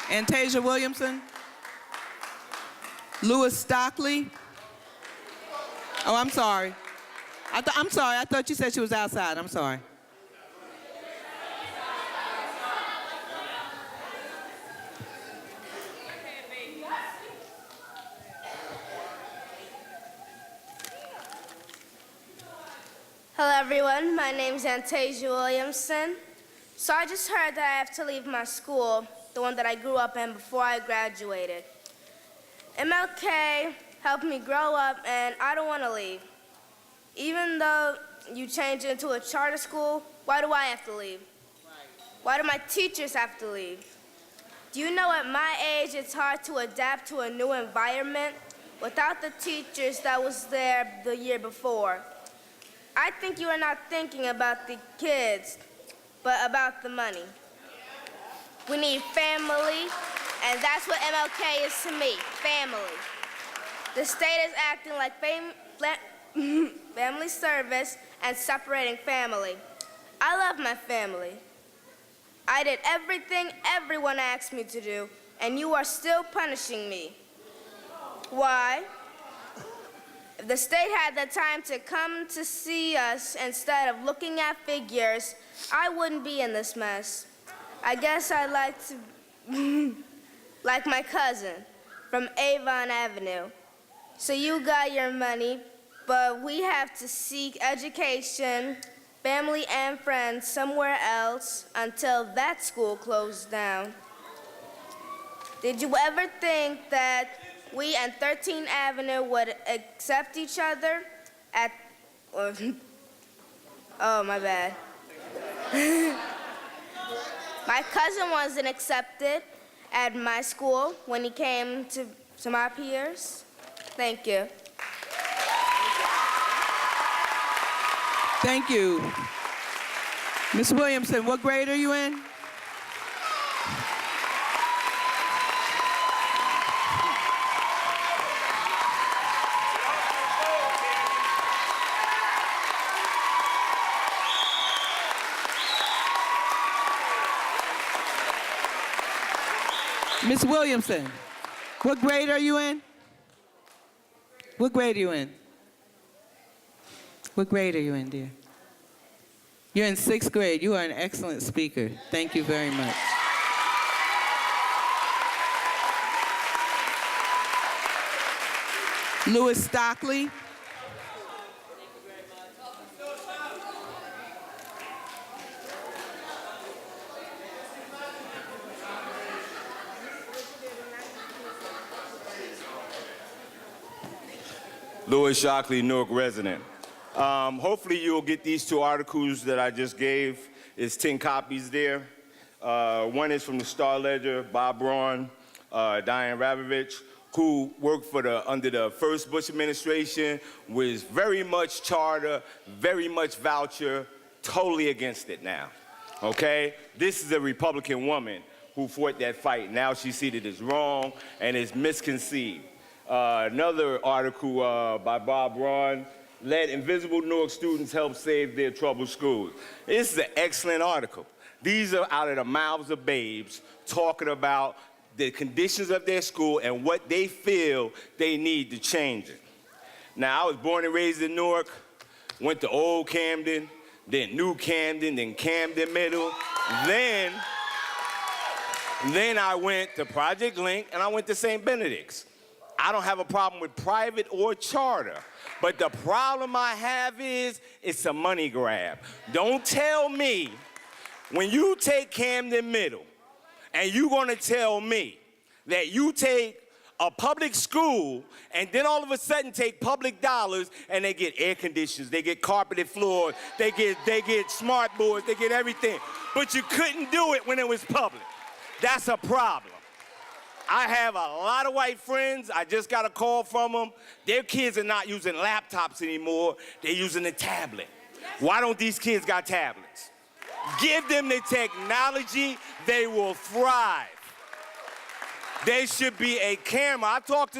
Antasia Williamson. Lewis Stockley. Oh, I'm sorry. I'm sorry. I thought you said she was outside. I'm sorry. Hello everyone, my name is Antasia Williamson. So I just heard that I have to leave my school, the one that I grew up in before I graduated. MLK helped me grow up and I don't want to leave. Even though you change into a charter school, why do I have to leave? Why do my teachers have to leave? Do you know at my age it's hard to adapt to a new environment without the teachers that was there the year before? I think you are not thinking about the kids, but about the money. We need family, and that's what MLK is to me, family. The state is acting like family service and separating family. I love my family. I did everything everyone asked me to do, and you are still punishing me. Why? If the state had the time to come to see us instead of looking at figures, I wouldn't be in this mess. I guess I'd like to, like my cousin from Avon Avenue. So you got your money, but we have to seek education, family and friends somewhere else until that school closed down. Did you ever think that we and 13th Avenue would accept each other at, oh, my bad. My cousin wasn't accepted at my school when he came to my peers. Thank you. Thank you. Ms. Williamson, what grade are you in? Ms. Williamson, what grade are you in? What grade are you in? What grade are you in, dear? You're in 6th grade. You are an excellent speaker. Thank you very much. Lewis Stockley. Louis Shockley, Newark resident. Hopefully you'll get these 2 articles that I just gave. It's 10 copies there. One is from the Star Ledger, Bob Braun, Diane Ravovich, who worked under the first Bush administration, was very much charter, very much voucher, totally against it now, okay? This is a Republican woman who fought that fight. Now she sees it as wrong and is misconceived. Another article by Bob Braun, Let Invisible Newark Students Help Save Their Troubled Schools. This is an excellent article. These are out of the mouths of babes talking about the conditions of their school and what they feel they need to change it. Now, I was born and raised in Newark, went to Old Camden, then New Camden, then Camden Middle. Then I went to Project Link, and I went to St. Benedict's. I don't have a problem with private or charter, but the problem I have is it's a money grab. Don't tell me when you take Camden Middle and you're gonna tell me that you take a public school and then all of a sudden take public dollars and they get air conditioners, they get carpeted floors, they get smart boards, they get everything. But you couldn't do it when it was public. That's a problem. I have a lot of white friends. I just got a call from them. Their kids are not using laptops anymore. They're using a tablet. Why don't these kids got tablets? Give them the technology, they will thrive. There should be a camera. I've talked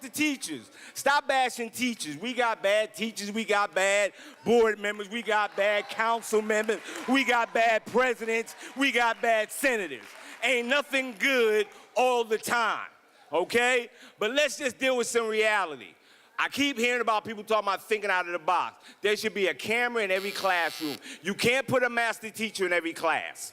to teachers. Stop bashing teachers. We got bad teachers. We got bad board members. We got bad council members. We got bad presidents. We got bad senators. Ain't nothing good all the time, okay? But let's just deal with some reality. I keep hearing about people talking about thinking out of the box. There should be a camera in every classroom. You can't put a master teacher in every class.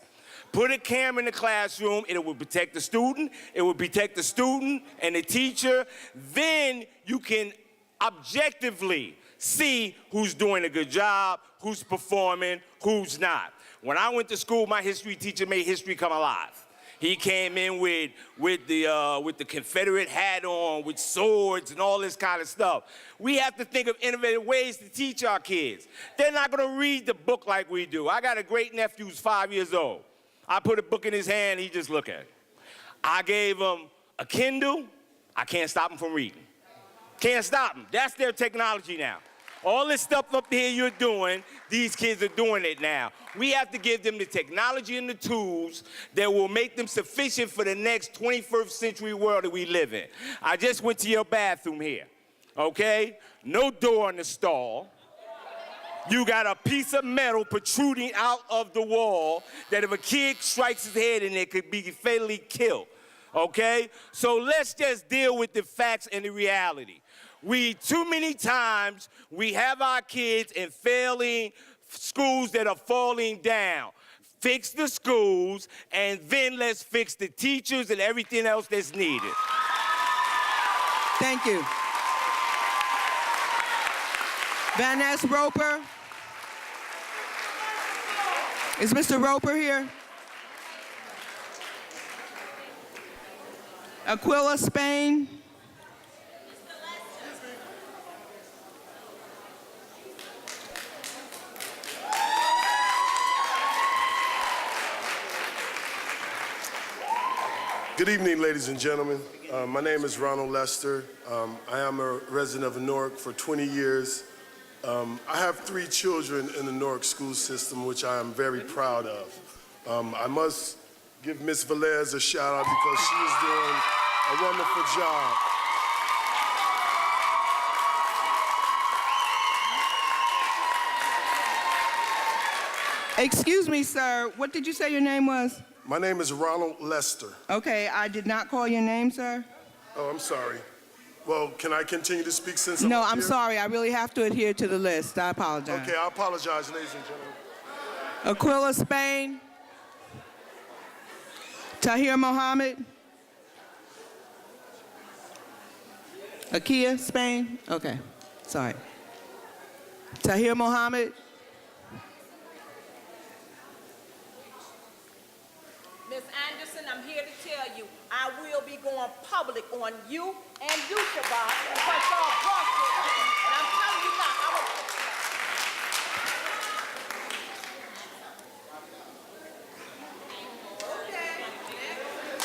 Put a camera in the classroom, it will protect the student, it will protect the student and the teacher. Then you can objectively see who's doing a good job, who's performing, who's not. When I went to school, my history teacher made history come alive. He came in with the Confederate hat on, with swords and all this kind of stuff. We have to think of innovative ways to teach our kids. They're not going to read the book like we do. I got a great nephew who's 5 years old. I put a book in his hand, he just look at it. I gave him a Kindle, I can't stop him from reading. Can't stop him. That's their technology now. All this stuff up here you're doing, these kids are doing it now. We have to give them the technology and the tools that will make them sufficient for the next 21st century world that we live in. I just went to your bathroom here, okay? No door in the stall. You got a piece of metal protruding out of the wall that if a kid strikes his head in it could be fatally killed, okay? So let's just deal with the facts and the reality. Too many times, we have our kids in failing schools that are falling down. Fix the schools, and then let's fix the teachers and everything else that's needed. Thank you. Van Ness Roper. Is Mr. Roper here? Aquila Spain. Good evening, ladies and gentlemen. My name is Ronald Lester. I am a resident of Newark for 20 years. I have 3 children in the Newark school system, which I am very proud of. I must give Ms. Velez a shout out because she is doing a wonderful job. Excuse me, sir. What did you say your name was? My name is Ronald Lester. Okay, I did not call your name, sir. Oh, I'm sorry. Well, can I continue to speak since No, up I'm here? sorry. I really have to adhere to the list. I apologize. Okay, I apologize, ladies and gentlemen. Aquila Spain. Tahir Mohammed. Akia Spain. Okay, sorry. Tahir Mohammed. Ms. Anderson, I'm here to tell you, I will be going public on you and you, Shabbat, because y'all crossed it. And I'm telling you now,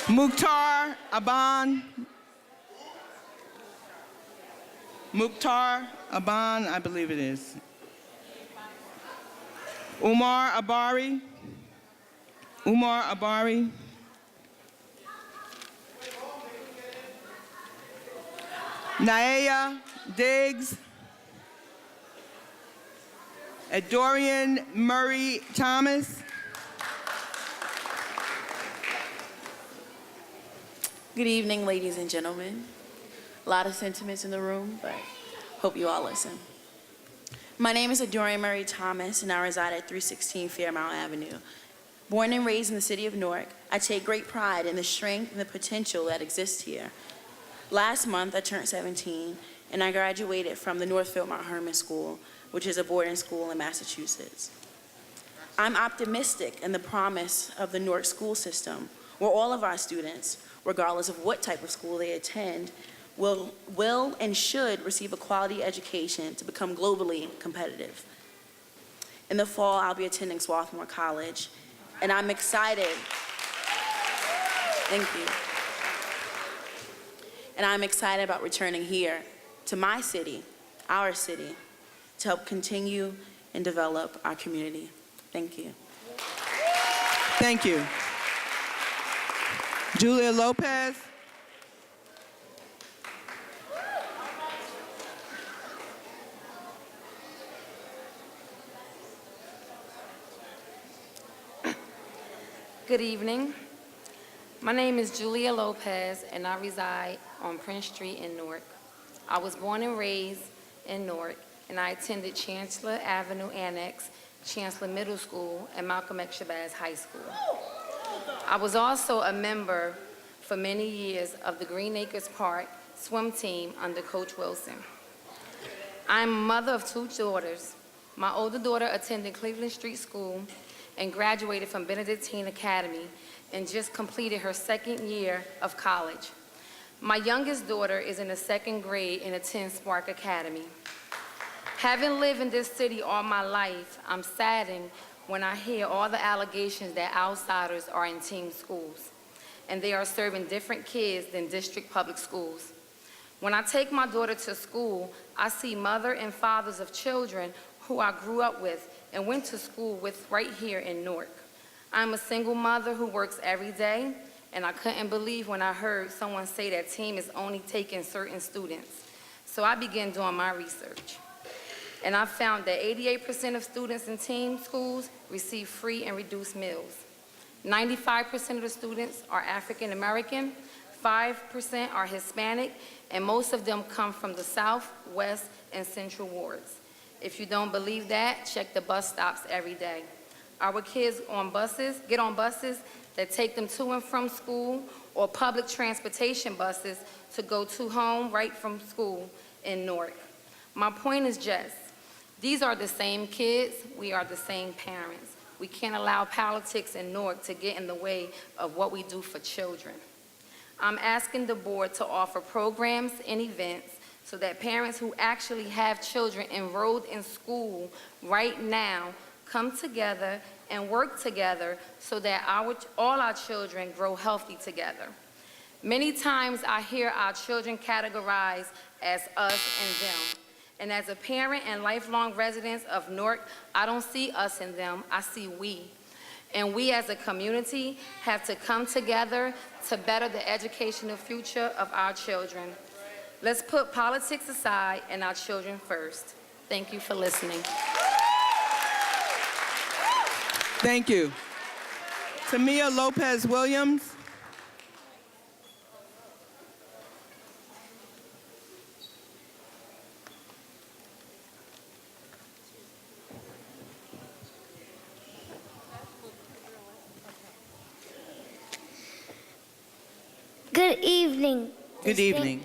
Mukhtar Aban. Mukhtar Aban, I believe it is. Umar Abari. Umar Abari. Naaya Diggs. Dorian Murray Thomas. Good evening, ladies and gentlemen. A lot of sentiments in the room, but hope you all listen. My name is Dorian Murray Thomas, and I reside at 316 Fairmount Avenue. Born and raised in the city of Newark, I take great pride in the strength and the potential that exists here. Last month, I turned 17, and I graduated from the Northfield Mount Hermon School, which is a boarding school in Massachusetts. I'm optimistic in the promise of the Newark school system, where all of our students, regardless of what type of school they attend, will and should receive a quality education to become globally competitive. In the fall, I'll be attending Swarthmore College, and I'm excited. Thank you. And I'm excited about returning here to my city, our city, to help continue and develop our community. Thank you. Thank you. Julia Lopez. Good evening. My name is Julia Lopez, and I reside on Prince Street in Newark. I was born and raised in Newark, and I attended Chancellor Avenue Annex, Chancellor Middle School, and Malcolm X Shabazz High School. I was also a member for many years of the Green Acres Park swim team under Coach Wilson. I'm a mother of 2 daughters. My older daughter attended Cleveland Street School and graduated from Benedictine Academy and just completed her 2nd year of college. My youngest daughter is in the 2nd grade and attends Spark Academy. Having lived in this city all my life, I'm saddened when I hear all the allegations that outsiders are in team schools, and they are serving different kids than district public schools. When I take my daughter to school, I see mother and fathers of children who I grew up with and went to school with right here in Newark. I'm a single mother who works every day, and I couldn't believe when I heard someone say that team is only taking certain students. So I began doing my research. And I found that 88% of students in team schools receive free and reduced meals. 95% of the students are African American, 5% are Hispanic, and most of them come from the South, West, and Central wards. If you don't believe that, check the bus stops every day. Our kids get on buses that take them to and from school, or public transportation buses to go to home right from school in Newark. My point is just, these are the same kids, we are the same parents. We can't allow politics in Newark to get in the way of what we do for children. I'm asking the board to offer programs and events so that parents who actually have children enrolled in school right now come together and work together so that all our children grow healthy together. Many times I hear our children categorized as us and them. And as a parent and lifelong resident of Newark, I don't see us and them, I see we. And we as a community have to come together to better the educational future of our children. Let's put politics aside and our children first. Thank you for listening. Thank you. Tamia Lopez Williams. Good evening. Good evening.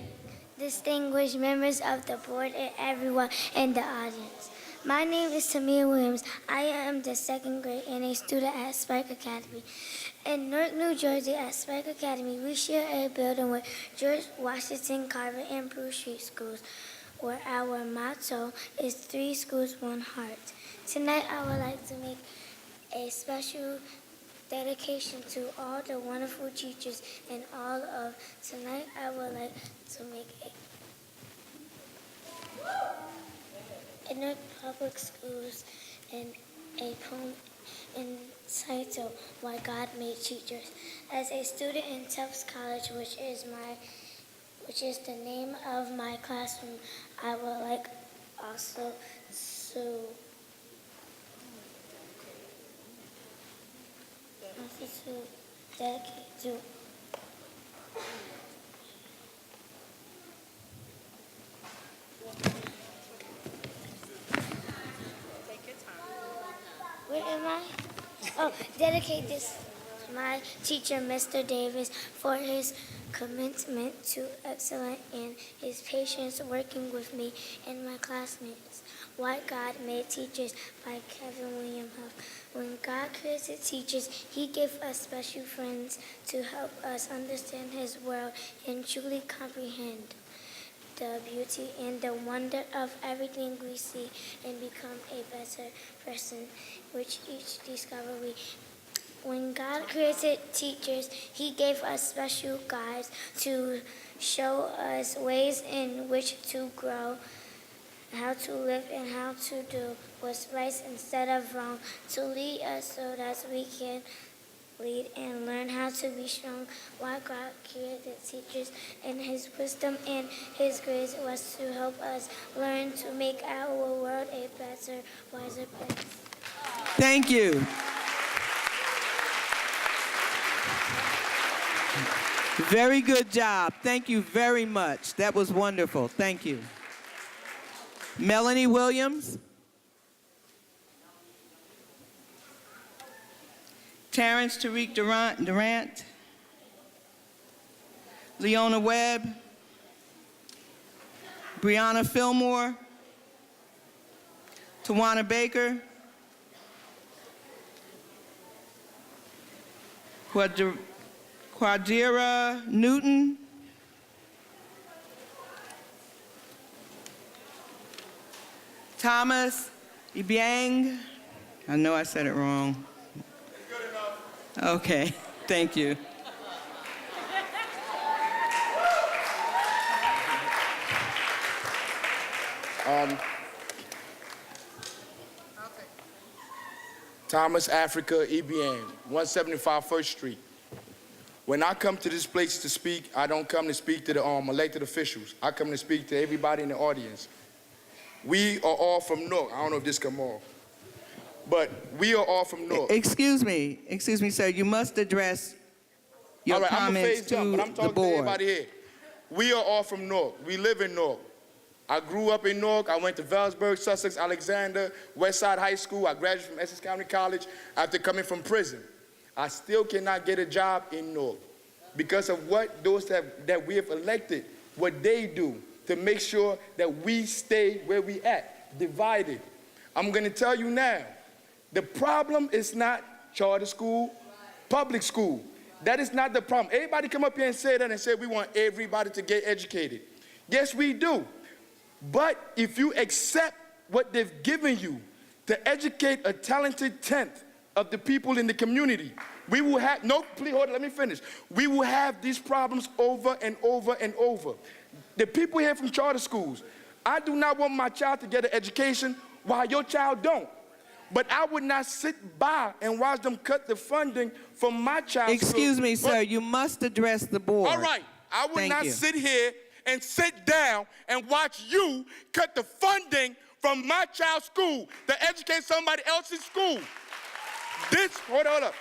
Distinguished members of the board and everyone in the audience. My name is Tamia Williams. I am the 2nd grade and a student at Spike Academy. In Newark, New Jersey at Spike Academy, we share a building with George Washington Carver and Bruce Street schools, where our motto is 3 schools, 1 heart. Tonight, I would like to make a special dedication to all the wonderful teachers and all of tonight. I would like to make in the public schools and a poem entitled Why God Made Teachers. As a student in Tufts College, which is the name of my classroom, I would like also to dedicate to where am I? Oh, dedicate this my teacher, Mr. Davis, for his commitment to excellence and his patience working with me and my classmates. What God Made Teachers by Kevin William Huff. When God created teachers, He gave us special friends to help us understand His world and truly comprehend the beauty and the wonder of everything we see and become a better person with each discovery. When God created teachers, He gave us special guides to show us ways in which to grow, how to live and how to do what's right instead of wrong, to lead us so that we can lead and learn how to be strong. Why God created teachers and His wisdom and His grace was to help us learn to make our world a better, wiser place. Thank you. Very good job. Thank you very much. That was wonderful. Thank you. Melanie Williams. Terrence Tariq Durant. Leona Webb. Brianna Fillmore. Tawana Baker. Quadira Newton. Thomas Ibiang. I know I said it wrong. Good enough. Okay, thank you. Thomas Africa EBN, 175 First Street. When I come to this place to speak, I don't come to speak to the elected officials. I come to speak to everybody in the audience. We are all from Newark. I don't know if this come off, but we are all from Newark. Excuse me, sir. You must address your all right, comments to but I'm the talking to board. everybody here. We are all from Newark. We live in Newark. I grew up in Newark. I went to Velsburg, Sussex, Alexander, Westside High School. I graduated from Essex County College after coming from prison. I still cannot get a job in Newark because of what those that we have elected, what they do to make sure that we stay where we at, divided. I'm gonna tell you now, the problem is not charter school, public school. That is not the problem. Everybody come up here and say that and say we want everybody to get educated. Yes, we do. But if you accept what they've given you to educate a talented tenth of the people in the community, we will have, no, please hold on, let me finish. We will have these problems over and over and over. The people here from charter schools, I do not want my child to get an education while your child don't. But I would not sit by and watch them cut the funding from my child's Excuse me, sir. You must address the board. All right. I would Thank not you. sit here and sit down and watch you cut the funding from my child's school to educate somebody else's school. Hold up.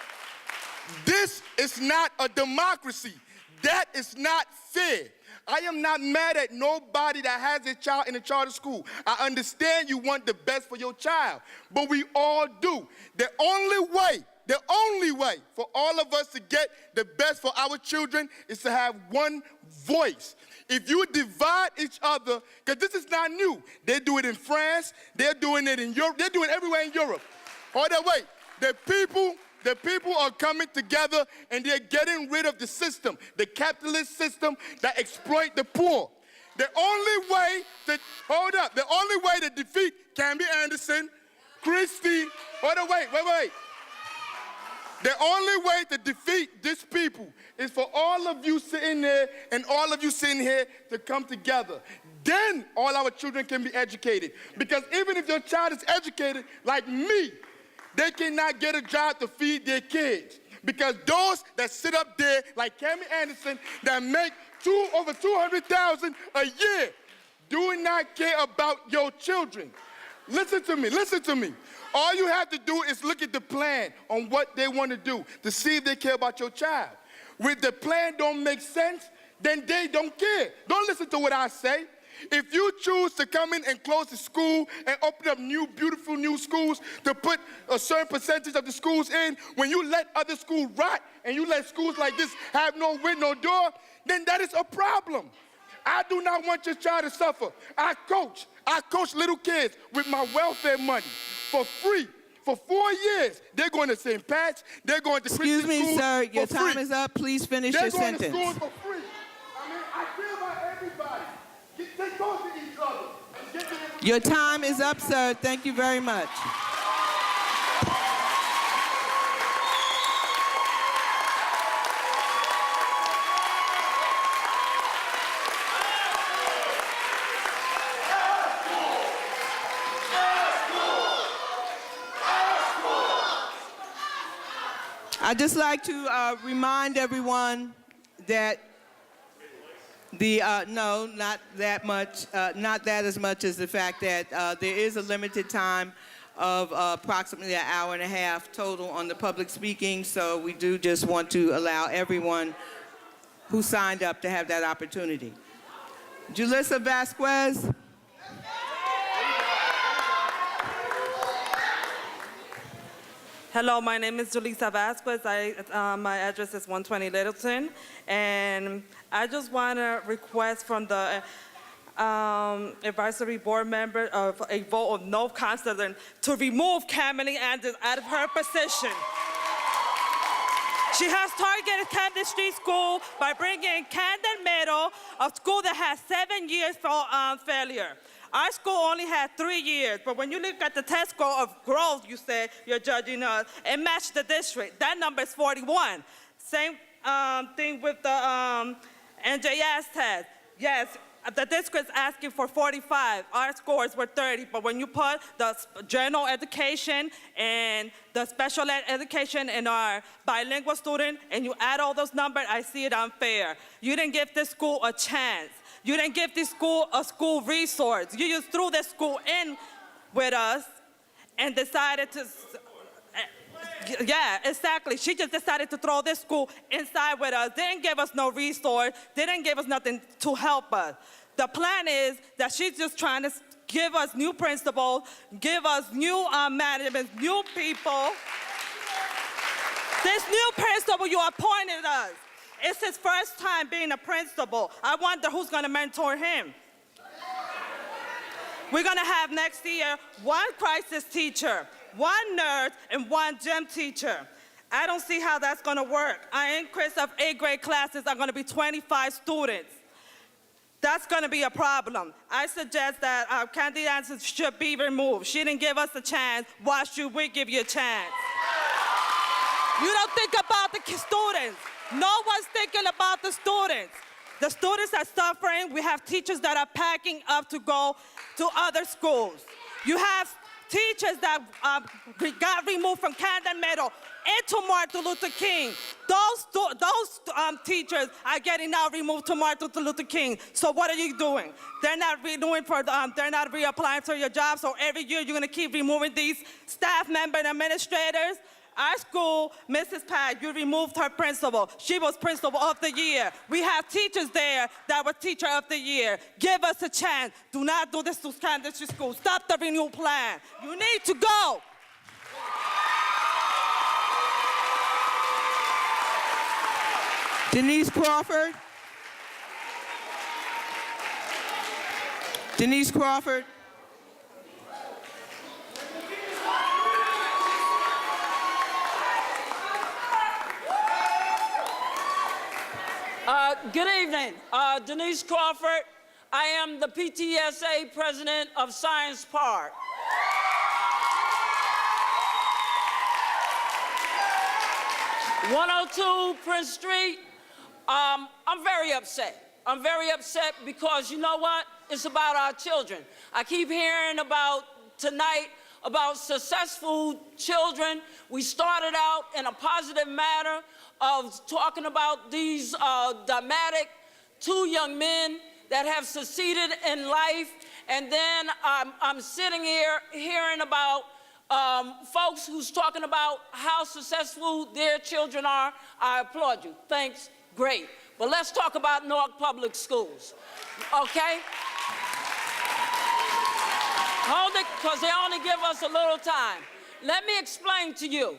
This is not a democracy. That is not fair. I am not mad at nobody that has a child in a charter school. I understand you want the best for your child, but we all do. The only way for all of us to get the best for our children is to have one voice. If you divide each other, because this is not new. They do it in France, they're doing it in Europe, they're doing it everywhere in Europe. Hold on, wait. The people are coming together and they're getting rid of the system, the capitalist system that exploit the poor. The only way to defeat Camby Anderson, Christie, wait. The only way to defeat these people is for all of you sitting there and all of you sitting here to come together. Then all our children can be educated. Because even if your child is educated like me, they cannot get a job to feed their kids. Because those that sit up there, like Cammy Anderson, that make over $200,000 a year, do not care about your children. Listen to me. All you have to do is look at the plan on what they want to do to see if they care about your child. If the plan don't make sense, then they don't care. Don't listen to what I say. If you choose to come in and close the school and open up new, beautiful new schools to put a certain percentage of the schools in, when you let other schools rot and you let schools like this have no window, no door, then that is a problem. I do not want your child to suffer. I coach little kids with my welfare money for free. For 4 years, they're going to St. Pat's, they're going to Excuse Christian me, schools sir, your for time free. is up. Please finish They're your going sentence. to schools for free. I mean, I care about everybody. They talk to each other. And get to the- Your time is up, sir. Thank you very much. I'd just like to remind everyone that no, not that much, not that as much as the fact that there is a limited time of approximately an hour and a half total on the public speaking, so we do just want to allow everyone who signed up to have that opportunity. Julissa Vasquez. Hello, my name is Julissa Vasquez. My address is 120 Littleton. And I just want to request from the advisory board member of a vote of no confidence to remove Kamini Hernandez out of her position. She has targeted Camden Street School by bringing Camden Middle, a school that has 7 years for failure. Our school only had 3 years, but when you look at the test score of growth, you say you're judging us, it matched the district. That number is 41. Same thing with the NJS test. Yes, the district's asking for 45. Our scores were 30, but when you put the general education and the special ed education in our bilingual student, and you add all those numbers, I see it unfair. You didn't give this school a chance. You didn't give this school a school resource. You just threw this school in with us and decided to, yeah, exactly. She just decided to throw this school inside with us. Didn't give us no resource. Didn't give us nothing to help us. The plan is that she's just trying to give us new principals, give us new management, new people. This new principal you appointed us. It's his first time being a principal. I wonder who's going to mentor him. We're going to have next year 1 crisis teacher, 1 nurse, and 1 gym teacher. I don't see how that's going to work. Our increase of 8th grade classes are going to be 25 students. That's going to be a problem. I suggest that our candidate should be removed. She didn't give us a chance. Why should we give you a chance? You don't think about the students. No one's thinking about the students. The students are suffering. We have teachers that are packing up to go to other schools. You have teachers that got removed from Camden Middle into Martin Luther King. Those teachers are getting now removed to Martin Luther King. So what are you doing? They're not they're not reapplying for your job. So every year you're gonna keep removing these staff members and administrators. Our school, Mrs. Pat, you removed her principal. She was principal of the year. We have teachers there that were teacher of the year. Give us a chance. Do not do this to Camden Street School. Stop the renewal plan. You need to go. Denise Crawford. Denise Crawford. Good evening. Denise Crawford. I am the PTSA president of Science Park. (102) Prince Street. I'm very upset. I'm very upset because you know what? It's about our children. I keep hearing about tonight about successful children. We started out in a positive manner of talking about these dramatic 2 young men that have succeeded in life, and then I'm sitting here hearing about folks who's talking about how successful their children are. I applaud you. Thanks. Great. But let's talk about Newark Public Schools, okay? Hold it, because they only give us a little time. Let me explain to you.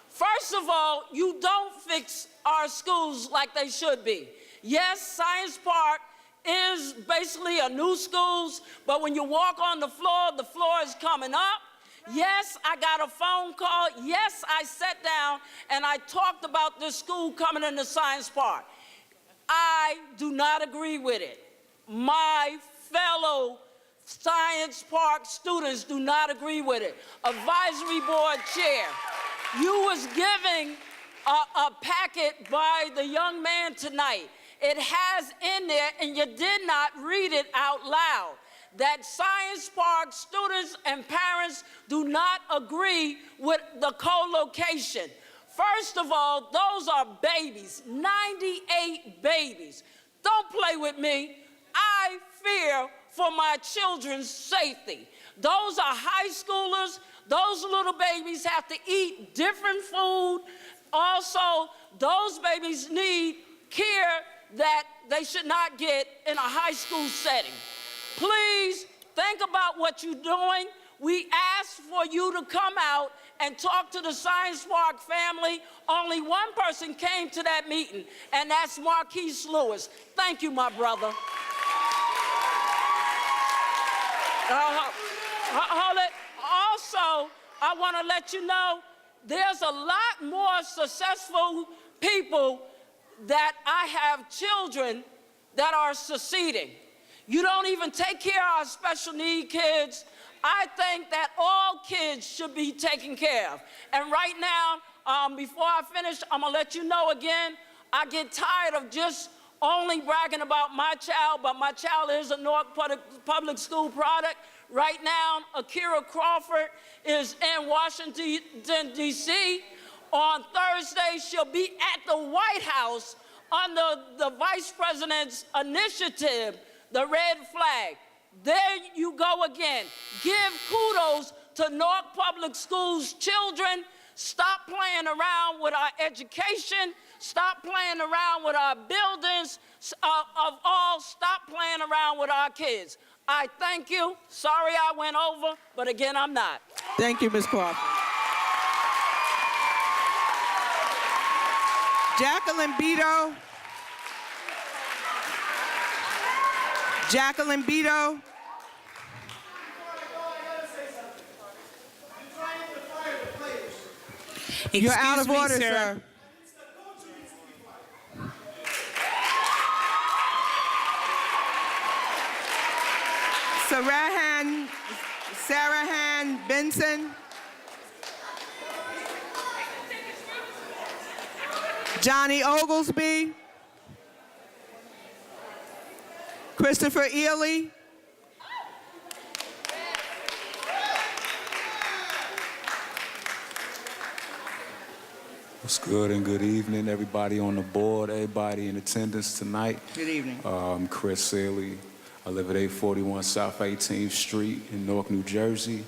First of all, you don't fix our schools like they should be. Yes, Science Park is basically a new school, but when you walk on the floor is coming up. Yes, I got a phone call. Yes, I sat down and I talked about this school coming into Science Park. I do not agree with it. My fellow Science Park students do not agree with it. Advisory board chair, you was giving a packet by the young man tonight. It has in there, and you did not read it out loud, that Science Park students and parents do not agree with the co-location. First of all, those are babies, 98 babies. Don't play with me. I fear for my children's safety. Those are high schoolers. Those little babies have to eat different food. Also, those babies need care that they should not get in a high school setting. Please think about what you're doing. We asked for you to come out and talk to the Science Park family. Only one person came to that meeting, and that's Marquise Lewis. Thank you, my brother. Hold it. Also, I want to let you know there's a lot more successful people that I have children that are succeeding. You don't even take care of our special need kids. I think that all kids should be taken care of. And right now, before I finish, I'm gonna let you know again, I get tired of just only bragging about my child, but my child is a Newark public school product. Right now, Akira Crawford is in Washington, D.C. On Thursday, she'll be at the White House under the Vice President's initiative, the red flag. There you go again. Give kudos to Newark Public Schools children. Stop playing around with our education. Stop playing around with our buildings. Stop playing around with our kids. I thank you. Sorry I went over, but again, I'm not. Thank you, Ms. Crawford. Jacqueline Beto. Jacqueline Beto. You're out of order, sir. Sarahan Benson. Johnny Oglesby. Christopher Ely. What's good and good evening, everybody on the board, everybody in attendance tonight. Good evening. I'm Chris Saley. I live at 841 South 18th Street in Newark, New Jersey.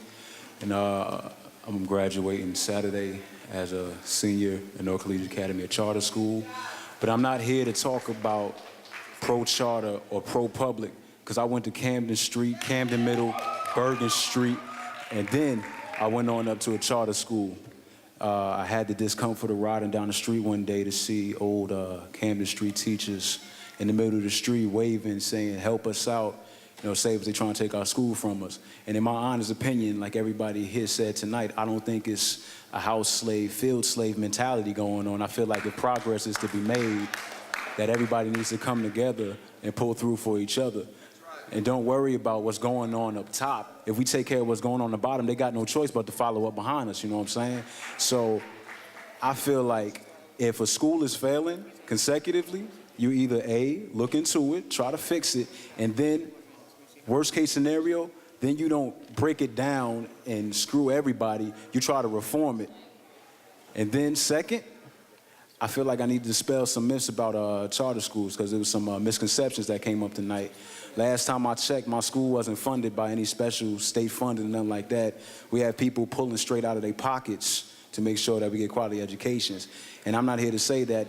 And I'm graduating Saturday as a senior at Newark Collegiate Academy, a charter school. But I'm not here to talk about pro-charter or pro-public, because I went to Camden Street, Camden Middle, Bergen Street, and then I went on up to a charter school. I had the discomfort of riding down the street one day to see old Camden Street teachers in the middle of the street waving, saying, help us out, save us, they trying to take our school from us. And in my honest opinion, like everybody here said tonight, I don't think it's a house slave, field slave mentality going on. I feel like if progress is to be made, that everybody needs to come together and pull through for each other. And don't worry about what's going on up top. If we take care of what's going on the bottom, they got no choice but to follow up behind us, you know what I'm saying? So I feel like if a school is failing consecutively, you either A, look into it, try to fix it, and then worst case scenario, then you don't break it down and screw everybody, you try to reform it. And then second, I feel like I need to dispel some myths about charter schools, because there was some misconceptions that came up tonight. Last time I checked, my school wasn't funded by any special state funding, nothing like that. We have people pulling straight out of their pockets to make sure that we get quality educations. And I'm not here to say that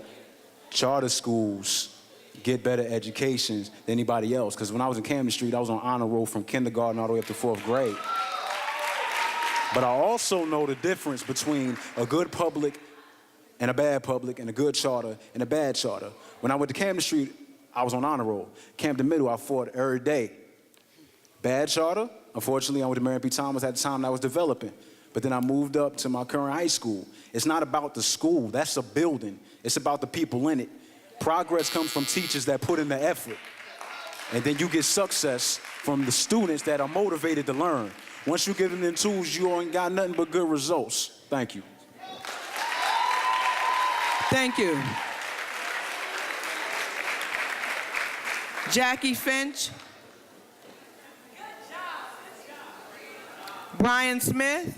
charter schools get better educations than anybody else. Because when I was in Camden Street, I was on honor roll from kindergarten all the way up to 4th grade. But I also know the difference between a good public and a bad public, and a good charter and a bad charter. When I went to Camden Street, I was on honor roll. Camden Middle, I fought every day. Bad charter, unfortunately, I went to Mary P. Thomas at the time that I was developing. But then I moved up to my current high school. It's not about the school, that's a building. It's about the people in it. Progress comes from teachers that put in the effort. And then you get success from the students that are motivated to learn. Once you give them the tools, you ain't got nothing but good results. Thank you. Thank you. Jackie Finch. Brian Smith.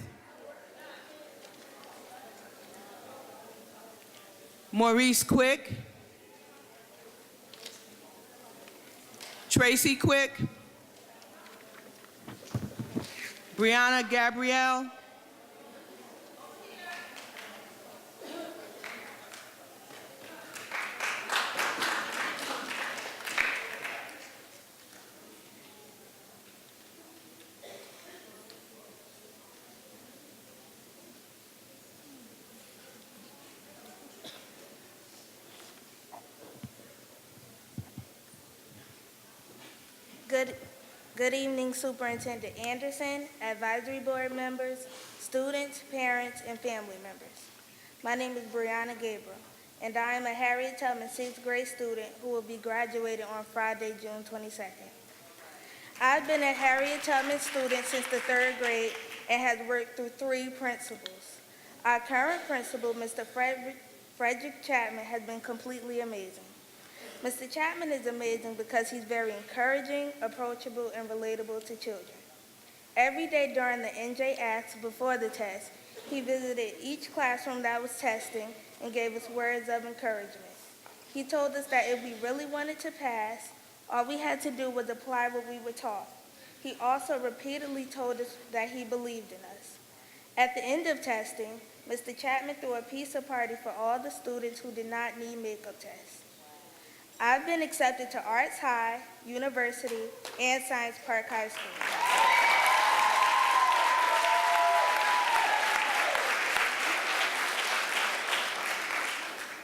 Maurice Quick. Tracy Quick. Brianna Gabrielle. Good evening, Superintendent Anderson, advisory board members, students, parents, and family members. My name is Brianna Gabriel, and I am a Harriet Tubman 6th grade student who will be graduating on Friday, June 22nd. I've been a Harriet Tubman student since the 3rd grade and have worked through 3 principals. Our current principal, Mr. Frederick Chapman, has been completely amazing. Mr. Chapman is amazing because he's very encouraging, approachable, and relatable to children. Every day during the NJ Acts before the test, he visited each classroom that was testing and gave us words of encouragement. He told us that if we really wanted to pass, all we had to do was apply what we were taught. He also repeatedly told us that he believed in us. At the end of testing, Mr. Chapman threw a pizza party for all the students who did not need makeup tests. I've been accepted to Arts High, University, and Science Park High School.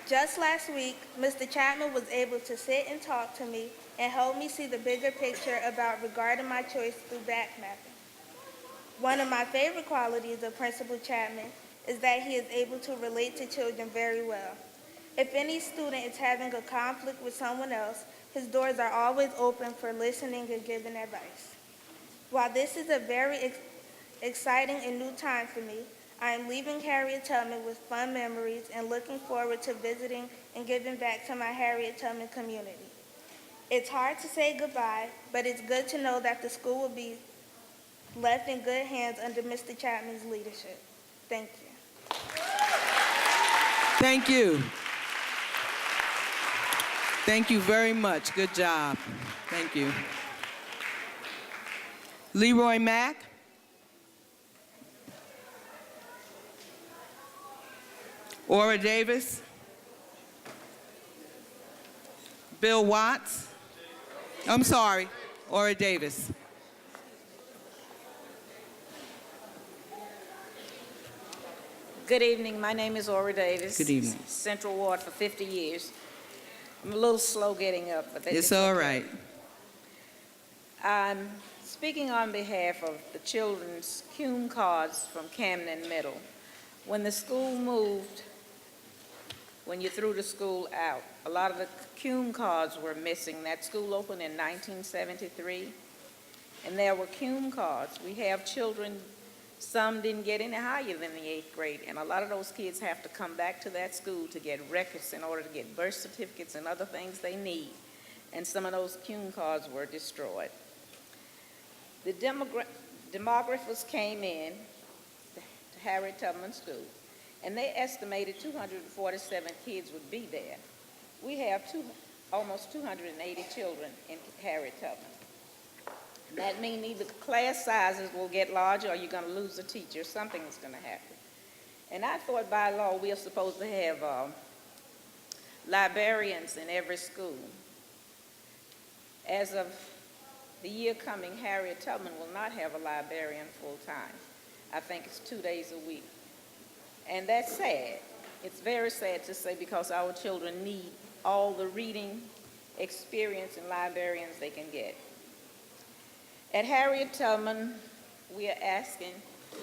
Just last week, Mr. Chapman was able to sit and talk to me and help me see the bigger picture regarding my choice through backmapping. One of my favorite qualities of Principal Chapman is that he is able to relate to children very well. If any student is having a conflict with someone else, his doors are always open for listening and giving advice. While this is a very exciting and new time for me, I am leaving Harriet Tubman with fun memories and looking forward to visiting and giving back to my Harriet Tubman community. It's hard to say goodbye, but it's good to know that the school will be left in good hands under Mr. Chapman's leadership. Thank you. Thank you. Thank you very much. Good job. Thank you. Leroy Mack. Ora Davis. Bill Watts. I'm sorry, Ora Davis. Good evening. My name is Ora Davis. Good evening. Central Ward for 50 years. I'm a little slow getting up, but It's all right. I'm speaking on behalf of the children's CUME cards from Camden Middle. When the school moved, when you threw the school out, a lot of the CUME cards were missing. That school opened in 1973, and there were CUME cards. We have children, some didn't get any higher than the 8th grade, and a lot of those kids have to come back to that school to get records in order to get birth certificates and other things they need. And some of those CUME cards were destroyed. The demographers came in to Harriet Tubman School, and they estimated 247 kids would be there. We have almost 280 children in Harriet Tubman. That means either class sizes will get larger or you're going to lose a teacher. Something is going to happen. And I thought by law we are supposed to have librarians in every school. as of the year coming, Harriet Tubman will not have a librarian full-time. I think it's 2 days a week. And that's sad. It's very sad to say because our children need all the reading experience and librarians they can get. At Harriet Tubman, we are asking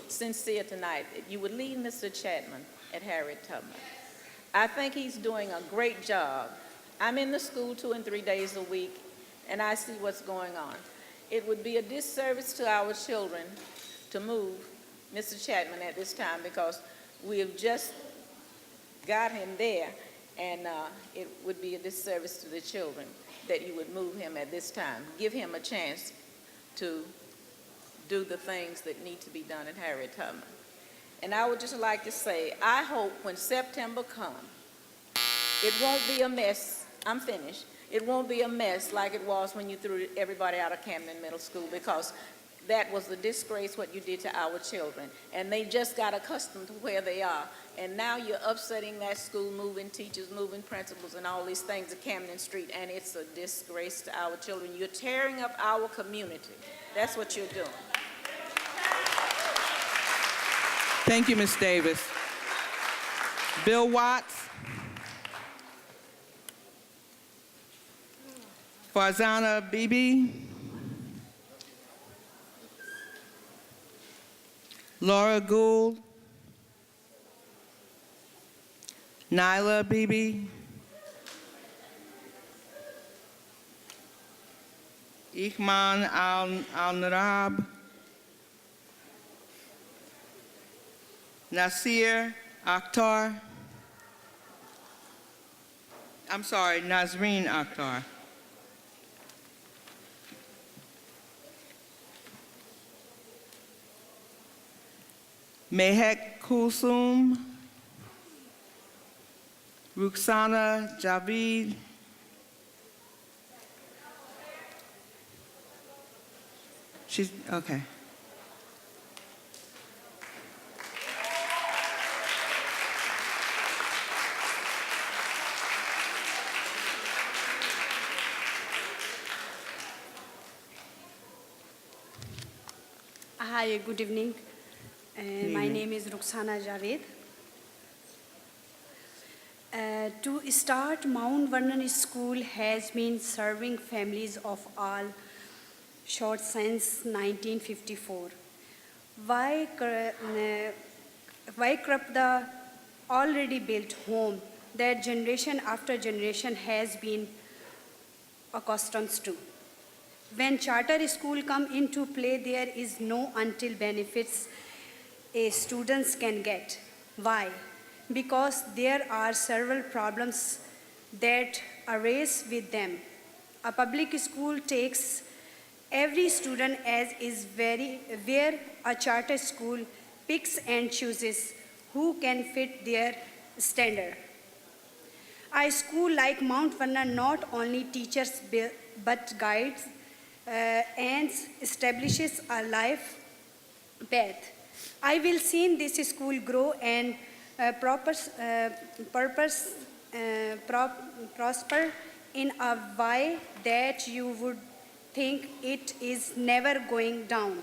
sincere tonight that you would leave Mr. Chapman at Harriet Tubman. I think he's doing a great job. I'm in the school 2 and 3 days a week, and I see what's going on. It would be a disservice to our children to move Mr. Chapman at this time because we have just got him there, and it would be a disservice to the children that you would move him at this time. Give him a chance to do the things that need to be done at Harriet Tubman. And I would just like to say, I hope when September comes, it won't be a mess. I'm finished. It won't be a mess like it was when you threw everybody out of Camden Middle School, because that was a disgrace what you did to our children. And they just got accustomed to where they are. And now you're upsetting that school, moving teachers, moving principals, and all these things at Camden Street, and it's a disgrace to our children. You're tearing up our community. That's what you're doing. Thank you, Ms. Davis. Bill Watts. Farzana Bibi. Laura Gould. Nyla Bibi. Ikhman Al-Narab. Nasir Akhtar. I'm sorry, Nazreen Akhtar. Mehek Kulsum. Ruxana Javid. She's, okay. Hi, good evening. My name is Ruxana Javed. To start, Mount Vernon School has been serving families of all sorts since 1954. Why corrupt the already built home that generation after generation has been accustomed to? When charter school come into play, there is no until benefits students can get. Why? Because there are several problems that arise with them. A public school takes every student as is where a charter school picks and chooses who can fit their standard. A school like Mount Vernon not only teaches but guides and establishes a life path. I will see this school grow and prosper in a way that you would think it is never going down.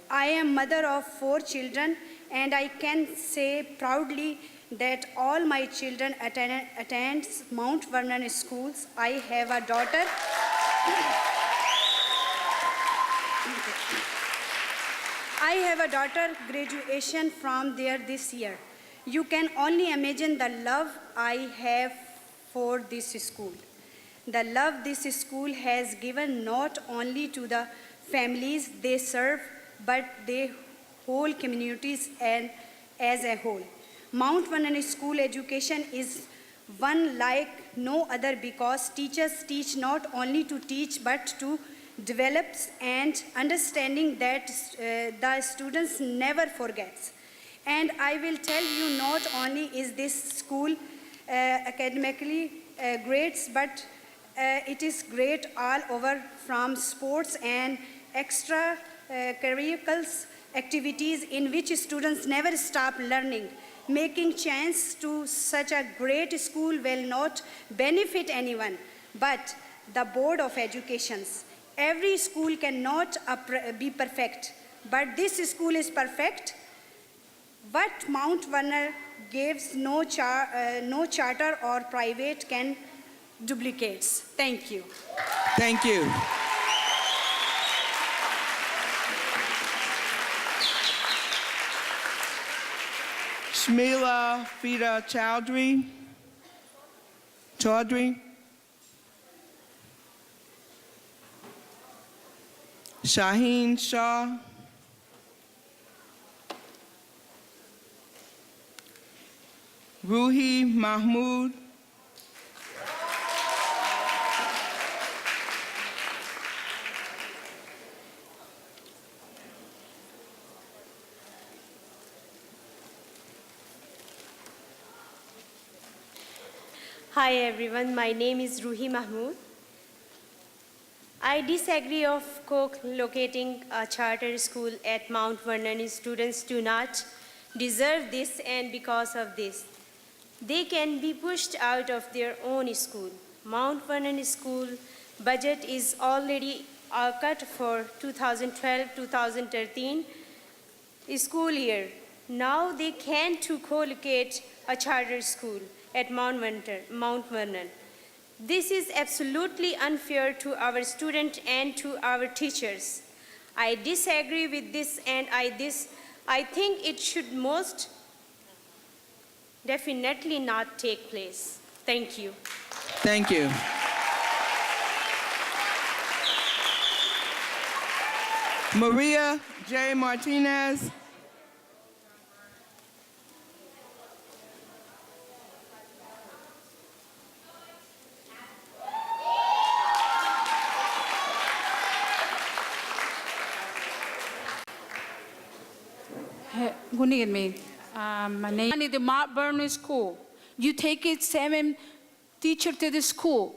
I am mother of 4 children, and I can say proudly that all my children attend Mount Vernon schools. I have a daughter. I have a daughter graduation from there this year. You can only imagine the love I have for this school. The love this school has given not only to the families they serve, but the whole communities and as a whole. Mount Vernon School education is one like no other because teachers teach not only to teach but to develop and understanding that the students never forgets. And I will tell you, not only is this school academically great, but it is great all over, from sports and extra curricular activities in which students never stop learning. Making chance to such a great school will not benefit anyone, but the Board of Educations. Every school cannot be perfect, but this school is perfect. What Mount Vernon gives no charter or private can duplicates. Thank you. Thank you. Shmila Fida Chowdhury. Shaheen Shah. Ruhi Mahmood. Hi everyone, my name is Ruhi Mahmood. I disagree of co-locating a charter school at Mount Vernon. Students do not deserve this, and because of this, they can be pushed out of their own school. Mount Vernon school budget is already cut for 2012-2013 school year. Now they can't co-locate a charter school at Mount Vernon. This is absolutely unfair to our students and to our teachers. I disagree with this, and I think it should most definitely not take place. Thank you. Thank you. Maria J. Martinez. Good evening. My name is the Mount Vernon School. You take it 7 teacher to the school.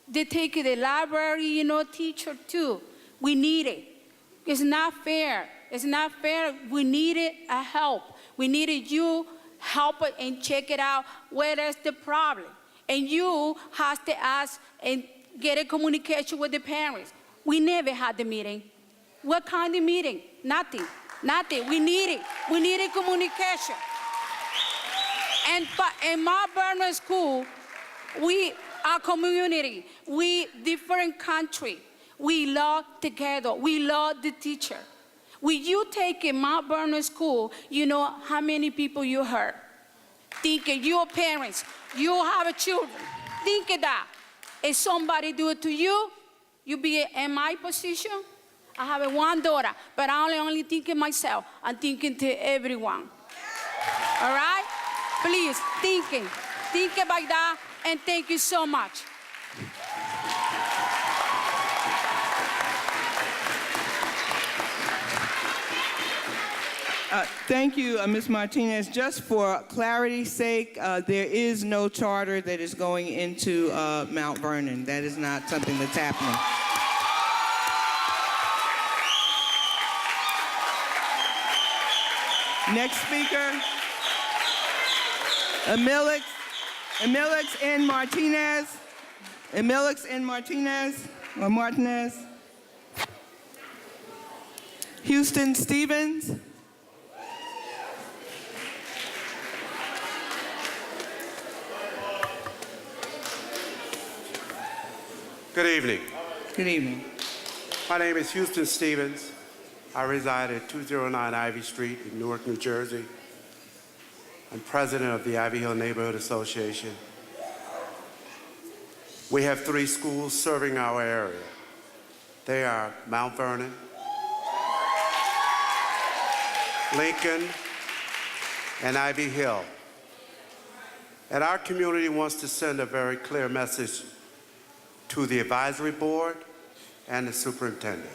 They take the library, teacher too. We need it. It's not fair. It's not fair. We needed a help. We needed you help it and check it out. Where is the problem? And you have to ask and get a communication with the parents. We never had the meeting. What kind of meeting? Nothing. Nothing. We need it. We needed communication. And in Mount Vernon School, we are community. We different country. We love together. We love the teacher. When you take a Mount Vernon School, you know how many people you hurt. Think of your parents. You have children. Think of that. If somebody do it to you, you be in my position. I have one daughter, but I only think of myself. I'm thinking to everyone. All right? Please, think about that, and thank you so much. Thank you, Ms. Martinez. Just for clarity's sake, there is no charter that is going into Mount Vernon. That is not something that's happening. Next speaker, Emilix N. Martinez. Emilix N. Martinez. Houston Stevens. Good evening. Good evening. My name is Houston Stevens. I reside at 209 Ivy Street in Newark, New Jersey. I'm president of the Ivy Hill Neighborhood Association. We have 3 schools serving our area. They are Mount Vernon, Lincoln, and Ivy Hill. And our community wants to send a very clear message to the advisory board and the superintendent.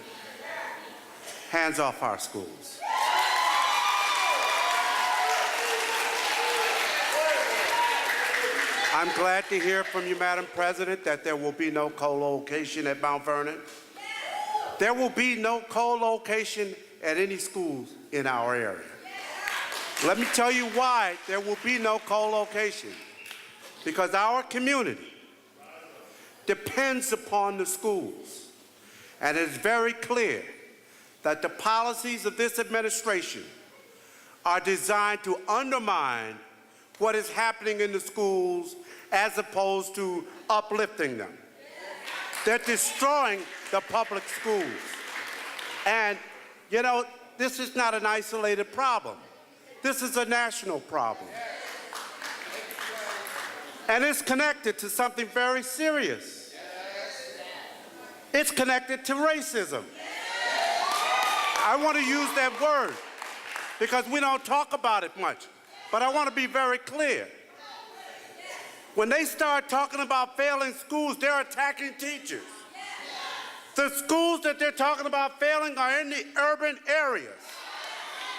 Hands off our schools. I'm glad to hear from you, Madam President, that there will be no co-location at Mount Vernon. There will be no co-location at any schools in our area. Let me tell you why there will be no co-location. Because our community depends upon the schools. And it is very clear that the policies of this administration are designed to undermine what is happening in the schools as opposed to uplifting them. They're destroying the public schools. And, you know, this is not an isolated problem. This is a national problem. And it's connected to something very serious. It's connected to racism. I want to use that word because we don't talk about it much, but I want to be very clear. When they start talking about failing schools, they're attacking teachers. The schools that they're talking about failing are in the urban areas.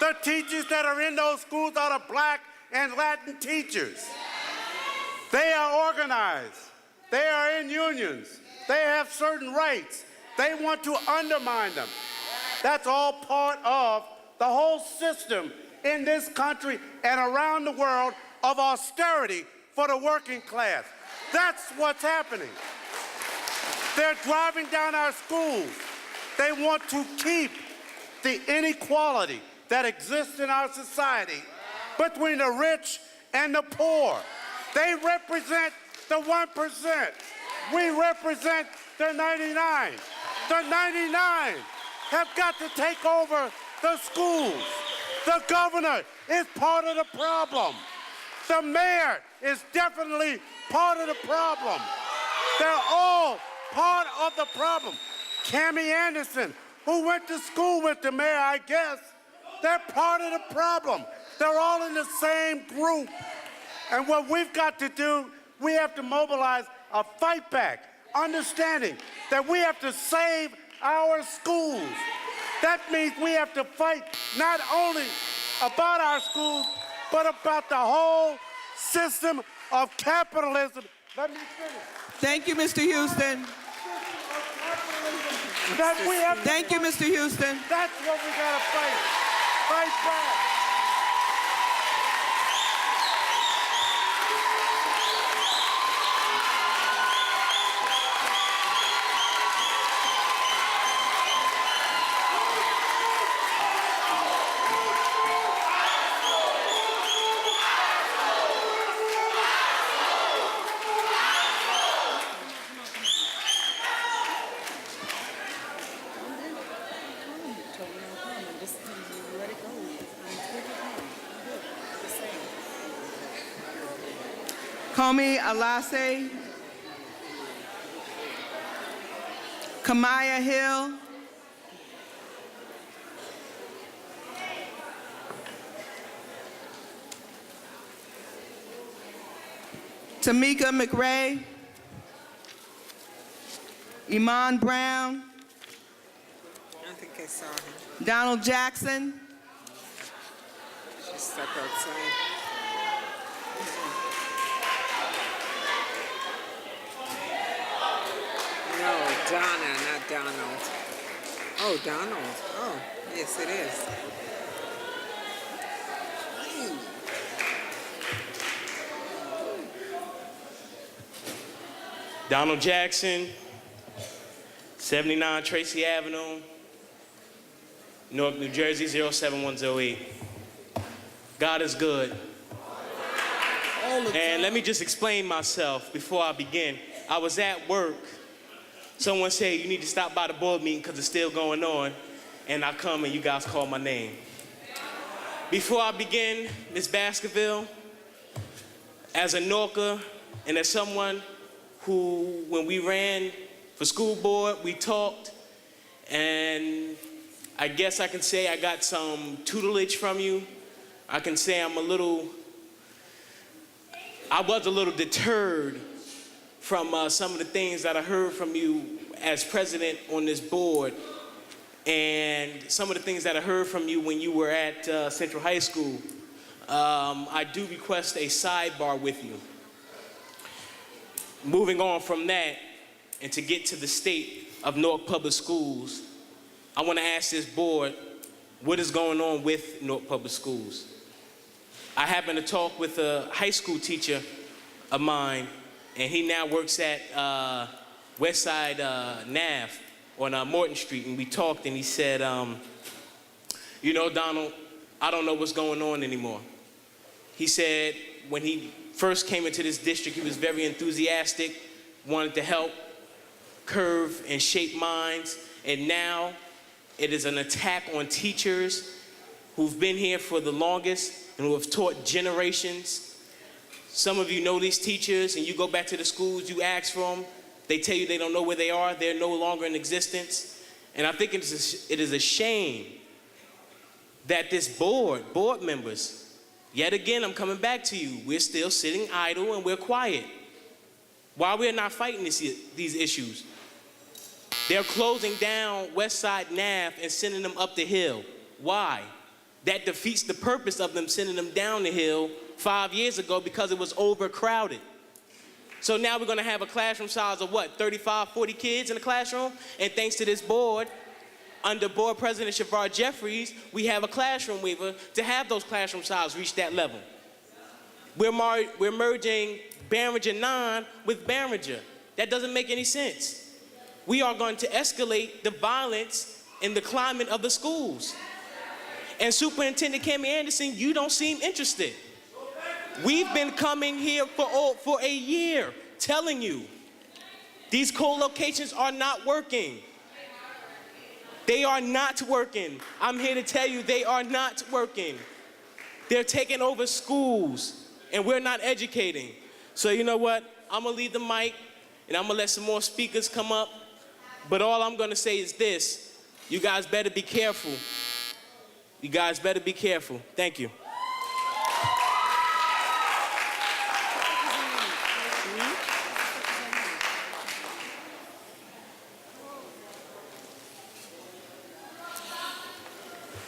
The teachers that are in those schools are the Black and Latin teachers. They are organized. They are in unions. They have certain rights. They want to undermine them. That's all part of the whole system in this country and around the world of austerity for the working class. That's what's happening. They're driving down our schools. They want to keep the inequality that exists in our society between the rich and the poor. They represent the 1%. We represent the 99. The 99 have got to take over the schools. The governor is part of the problem. The mayor is definitely part of the problem. They're all part of the problem. Cammie Anderson, who went to school with the mayor, I guess, they're part of the problem. They're all in the same group. And what we've got to do, we have to mobilize a fight back, understanding that we have to save our schools. That means we have to fight not only about our schools, but about the whole system of capitalism. Let me finish. Thank you, Mr. Houston. Thank you, Mr. Houston. That's what we gotta fight. Fight back. Komi Alase, Kamaya Hill, Tamika McRae, Iman Brown, I think I saw him. Donald Jackson, She's stuck outside. No, Donna, not Donald. Oh, Donald. Oh, yes, it is. Donald Jackson, 79 Tracy Avenue, Newark, New Jersey, 07108. God is good. And let me just explain myself before I begin. I was at work. Someone said, you need to stop by the board meeting because it's still going on. And I come and you guys call my name. Before I begin, Ms. Baskerville, as a Norker and as someone who, when we ran for school board, we talked, and I guess I can say I got some tutelage from you. I can say I was a little deterred from some of the things that I heard from you as president on this board, and some of the things that I heard from you when you were at Central High School. I do request a sidebar with you. Moving on from that, and to get to the state of Newark Public Schools, I want to ask this board, what is going on with Newark Public Schools? I happened to talk with a high school teacher of mine, and he now works at Westside Nav on Morton Street, and we talked, and he said, you know, Donald, I don't know what's going on anymore. He said when he first came into this district, he was very enthusiastic, wanted to help curve and shape minds, and now it is an attack on teachers who've been here for the longest and who have taught generations. Some of you know these teachers, and you go back to the schools, you ask for them, they tell you they don't know where they are, they're no longer in existence. And I think it is a shame that this board members, yet again, I'm coming back to you, we're still sitting idle and we're quiet. Why we're not fighting these issues? They're closing down Westside Nav and sending them up the hill. Why? That defeats the purpose of them sending them down the hill 5 years ago because it was overcrowded. So now we're gonna have a classroom size of what, 35, 40 kids in the classroom? And thanks to this board, under board president Shavar Jeffries, we have a classroom waiver to have those classroom sizes reach that level. We're merging Barringer 9 with Barringer. That doesn't make any sense. We are going to escalate the violence in the climate of the schools. And Superintendent Cammie Anderson, you don't seem interested. We've been coming here for a year telling you these co-locations are not working. They are not working. I'm here to tell you they are not working. They're taking over schools and we're not educating. So you know what? I'm gonna leave the mic and I'm gonna let some more speakers come up. But all I'm gonna say is this, you guys better be careful. You guys better be careful. Thank you.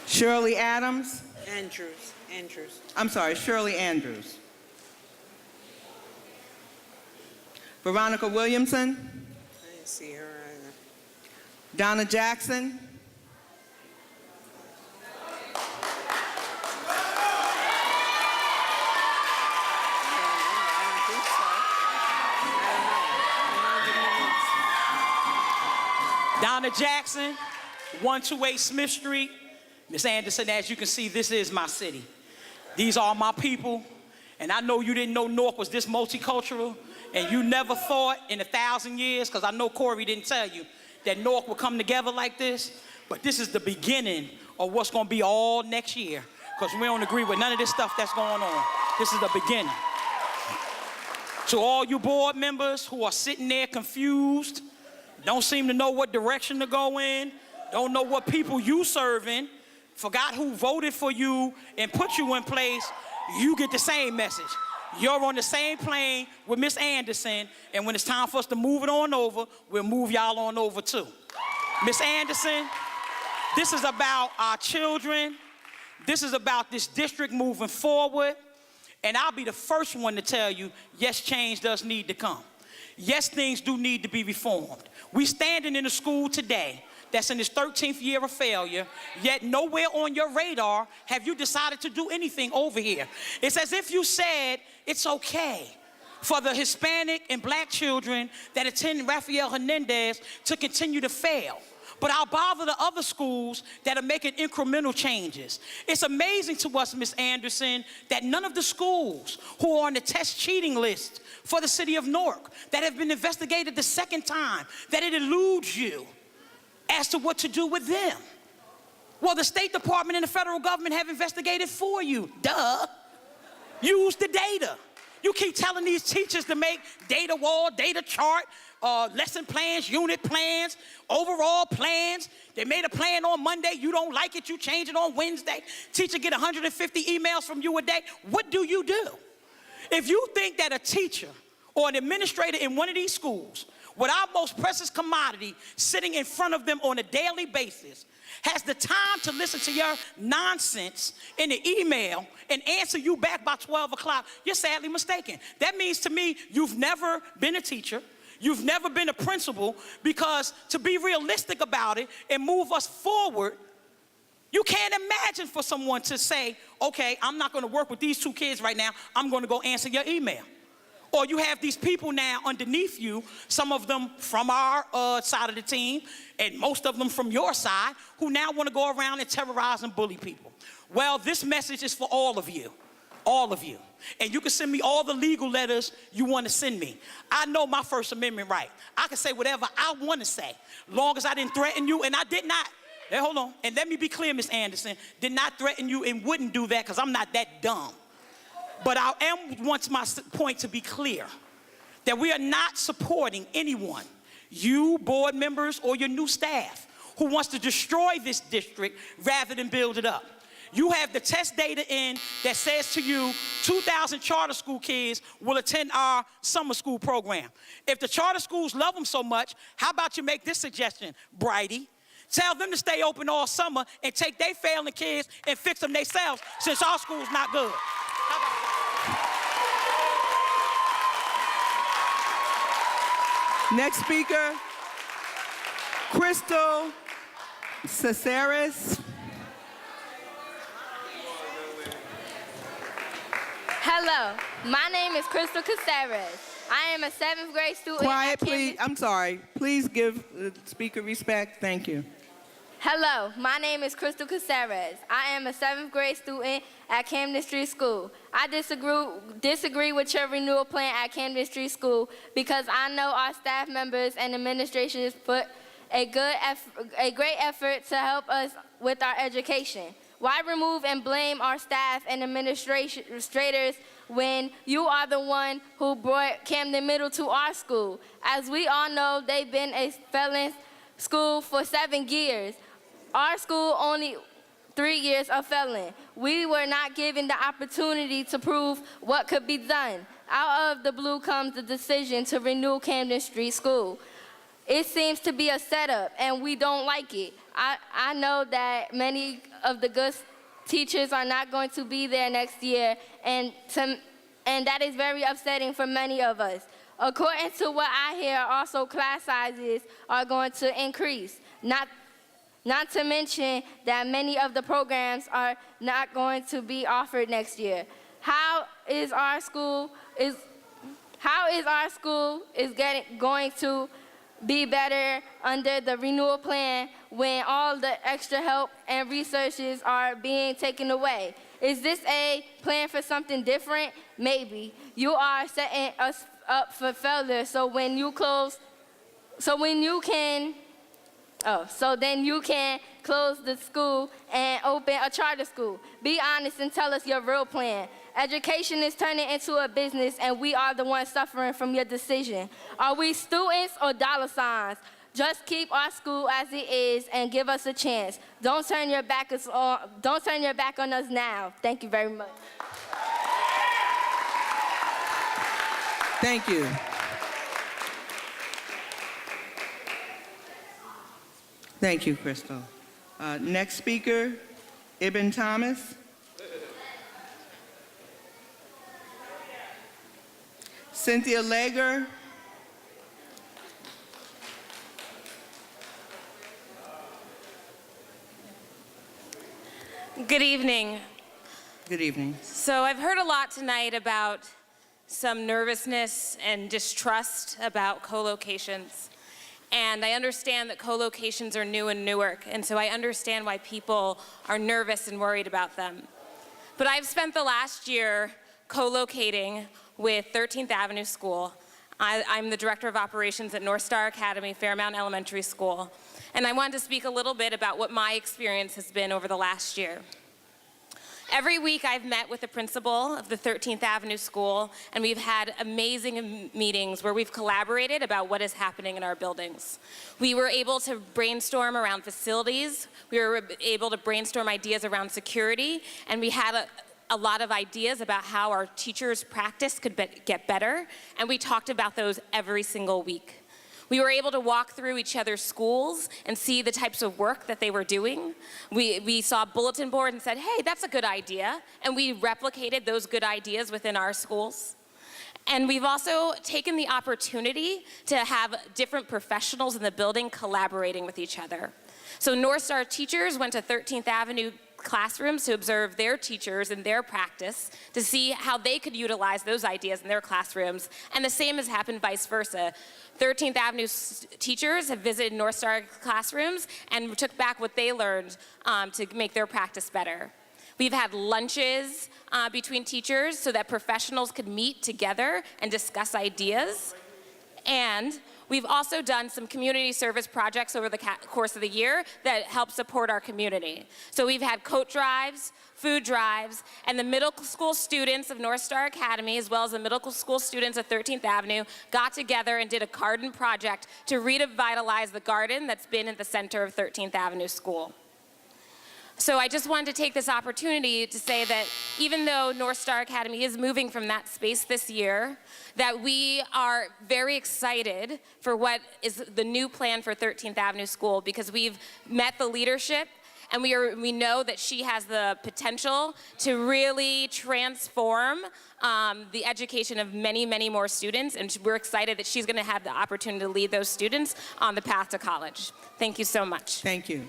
Shirley Adams. Andrews. I'm sorry, Shirley Andrews. Veronica Williamson. I didn't see her either. Donna Jackson. Donna Jackson, 128 Smith Street. Ms. Anderson, as you can see, this is my city. These are my people, and I know you didn't know Newark was this multicultural, and you never thought in 1,000 years, because I know Corey didn't tell you, that Newark would come together like this, but this is the beginning of what's gonna be all next year, because we don't agree with none of this stuff that's going on. This is the beginning. To all you board members who are sitting there confused, don't seem to know what direction to go in, don't know what people you serving, forgot who voted for you and put you in place, you get the same message. You're on the same plane with Miss Anderson, and when it's time for us to move it on over, we'll move y'all on over too. Miss Anderson, this is about our children. This is about this district moving forward. And I'll be the first one to tell you, yes, change does need to come. Yes, things do need to be reformed. We standing in a school today that's in its 13th year of failure, yet nowhere on your radar have you decided to do anything over here. It's as if you said it's okay for the Hispanic and black children that attend Rafael Hernandez to continue to fail. But I'll bother the other schools that are making incremental changes. It's amazing to us, Ms. Anderson, that none of the schools who are on the test cheating list for the city of Newark that have been investigated the second time, that it eludes you as to what to do with them. Well, the State Department and the federal government have investigated for you. Duh. Use the data. You keep telling these teachers to make data wall, data chart, lesson plans, unit plans, overall plans. They made a plan on Monday. You don't like it, you change it on Wednesday. Teacher get 150 emails from you a day. What do you do? If you think that a teacher or an administrator in one of these schools, with our most precious commodity sitting in front of them on a daily basis, has the time to listen to your nonsense in the email and answer you back by 12 o'clock, you're sadly mistaken. That means to me, you've never been a teacher, you've never been a principal, because to be realistic about it and move us forward, you can't imagine for someone to say, okay, I'm not gonna work with these two kids right now, I'm gonna go answer your email. Or you have these people now underneath you, some of them from our side of the team, and most of them from your side, who now want to go around and terrorize and bully people. Well, this message is for all of you. All of you. And you can send me all the legal letters you want to send me. I know my First Amendment right. I can say whatever I want to say, long as I didn't threaten you, and I did not. Hey, hold on. And let me be clear, Ms. Anderson, did not threaten you and wouldn't do that because I'm not that dumb. But I want my point to be clear, that we are not supporting anyone, you board members or your new staff, who wants to destroy this district rather than build it up. You have the test data in that says to you 2,000 charter school kids will attend our summer school program. If the charter schools love them so much, how about you make this suggestion, Brighty? Tell them to stay open all summer and take their failing kids and fix them themselves, since our school's not good. Next speaker, Crystal Caceres. Hello, my name is Crystal Caceres. I am a 7th grade student. Quiet, please. I'm sorry. Please give the speaker respect. Thank you. Hello, my name is Crystal Caceres. I am a 7th grade student at Camden Street School. I disagree with your renewal plan at Camden Street School because I know our staff members and administrators put a great effort to help us with our education. Why remove and blame our staff and administrators when you are the one who brought Camden Middle to our school? As we all know, they've been a felon school for 7 years. Our school only 3 years of felon. We were not given the opportunity to prove what could be done. Out of the blue comes the decision to renew Camden Street School. It seems to be a setup, and we don't like it. I know that many of the good teachers are not going to be there next year, and that is very upsetting for many of us. According to what I hear, also class sizes are going to increase. Not to mention that many of the programs are not going to be offered next year. How is our school going to be better under the renewal plan when all the extra help and resources are being taken away? Is this a plan for something different? Maybe. You are setting us up for failure, so then you can close the school and open a charter school. Be honest and tell us your real plan. Education is turning into a business, and we are the ones suffering from your decision. Are we students or dollar signs? Just keep our school as it is and give us a chance. Don't turn your back on us now. Thank you very much. Thank you. Thank you, Crystal. Next speaker, Ibn Thomas. Cynthia Lager. Good evening. Good evening. So I've heard a lot tonight about some nervousness and distrust about co-locations. And I understand that co-locations are new in Newark, and so I understand why people are nervous and worried about them. But I've spent the last year co-locating with 13th Avenue School. I'm the Director of Operations at North Star Academy, Fairmount Elementary School. And I wanted to speak a little bit about what my experience has been over the last year. Every week I've met with the principal of the 13th Avenue School, and we've had amazing meetings where we've collaborated about what is happening in our buildings. We were able to brainstorm around facilities, we were able to brainstorm ideas around security, and we had a lot of ideas about how our teachers' practice could get better, and we talked about those every single week. We were able to walk through each other's schools and see the types of work that they were doing. We saw a bulletin board and said, hey, that's a good idea. And we replicated those good ideas within our schools. And we've also taken the opportunity to have different professionals in the building collaborating with each other. So North Star teachers went to 13th Avenue classrooms to observe their teachers and their practice to see how they could utilize those ideas in their classrooms. And the same has happened vice versa. 13th Avenue teachers have visited North Star classrooms and took back what they learned to make their practice better. We've had lunches between teachers so that professionals could meet together and discuss ideas. And we've also done some community service projects over the course of the year that help support our community. So we've had coat drives, food drives, and the middle school students of North Star Academy, as well as the middle school students of 13th Avenue, got together and did a garden project to revitalize the garden that's been at the center of 13th Avenue School. So I just wanted to take this opportunity to say that even though North Star Academy is moving from that space this year, that we are very excited for what is the new plan for 13th Avenue School, because we've met the leadership and we know that she has the potential to really transform the education of many, many more students, and we're excited that she's going to have the opportunity to lead those students on the path to college. Thank you so much. Thank you.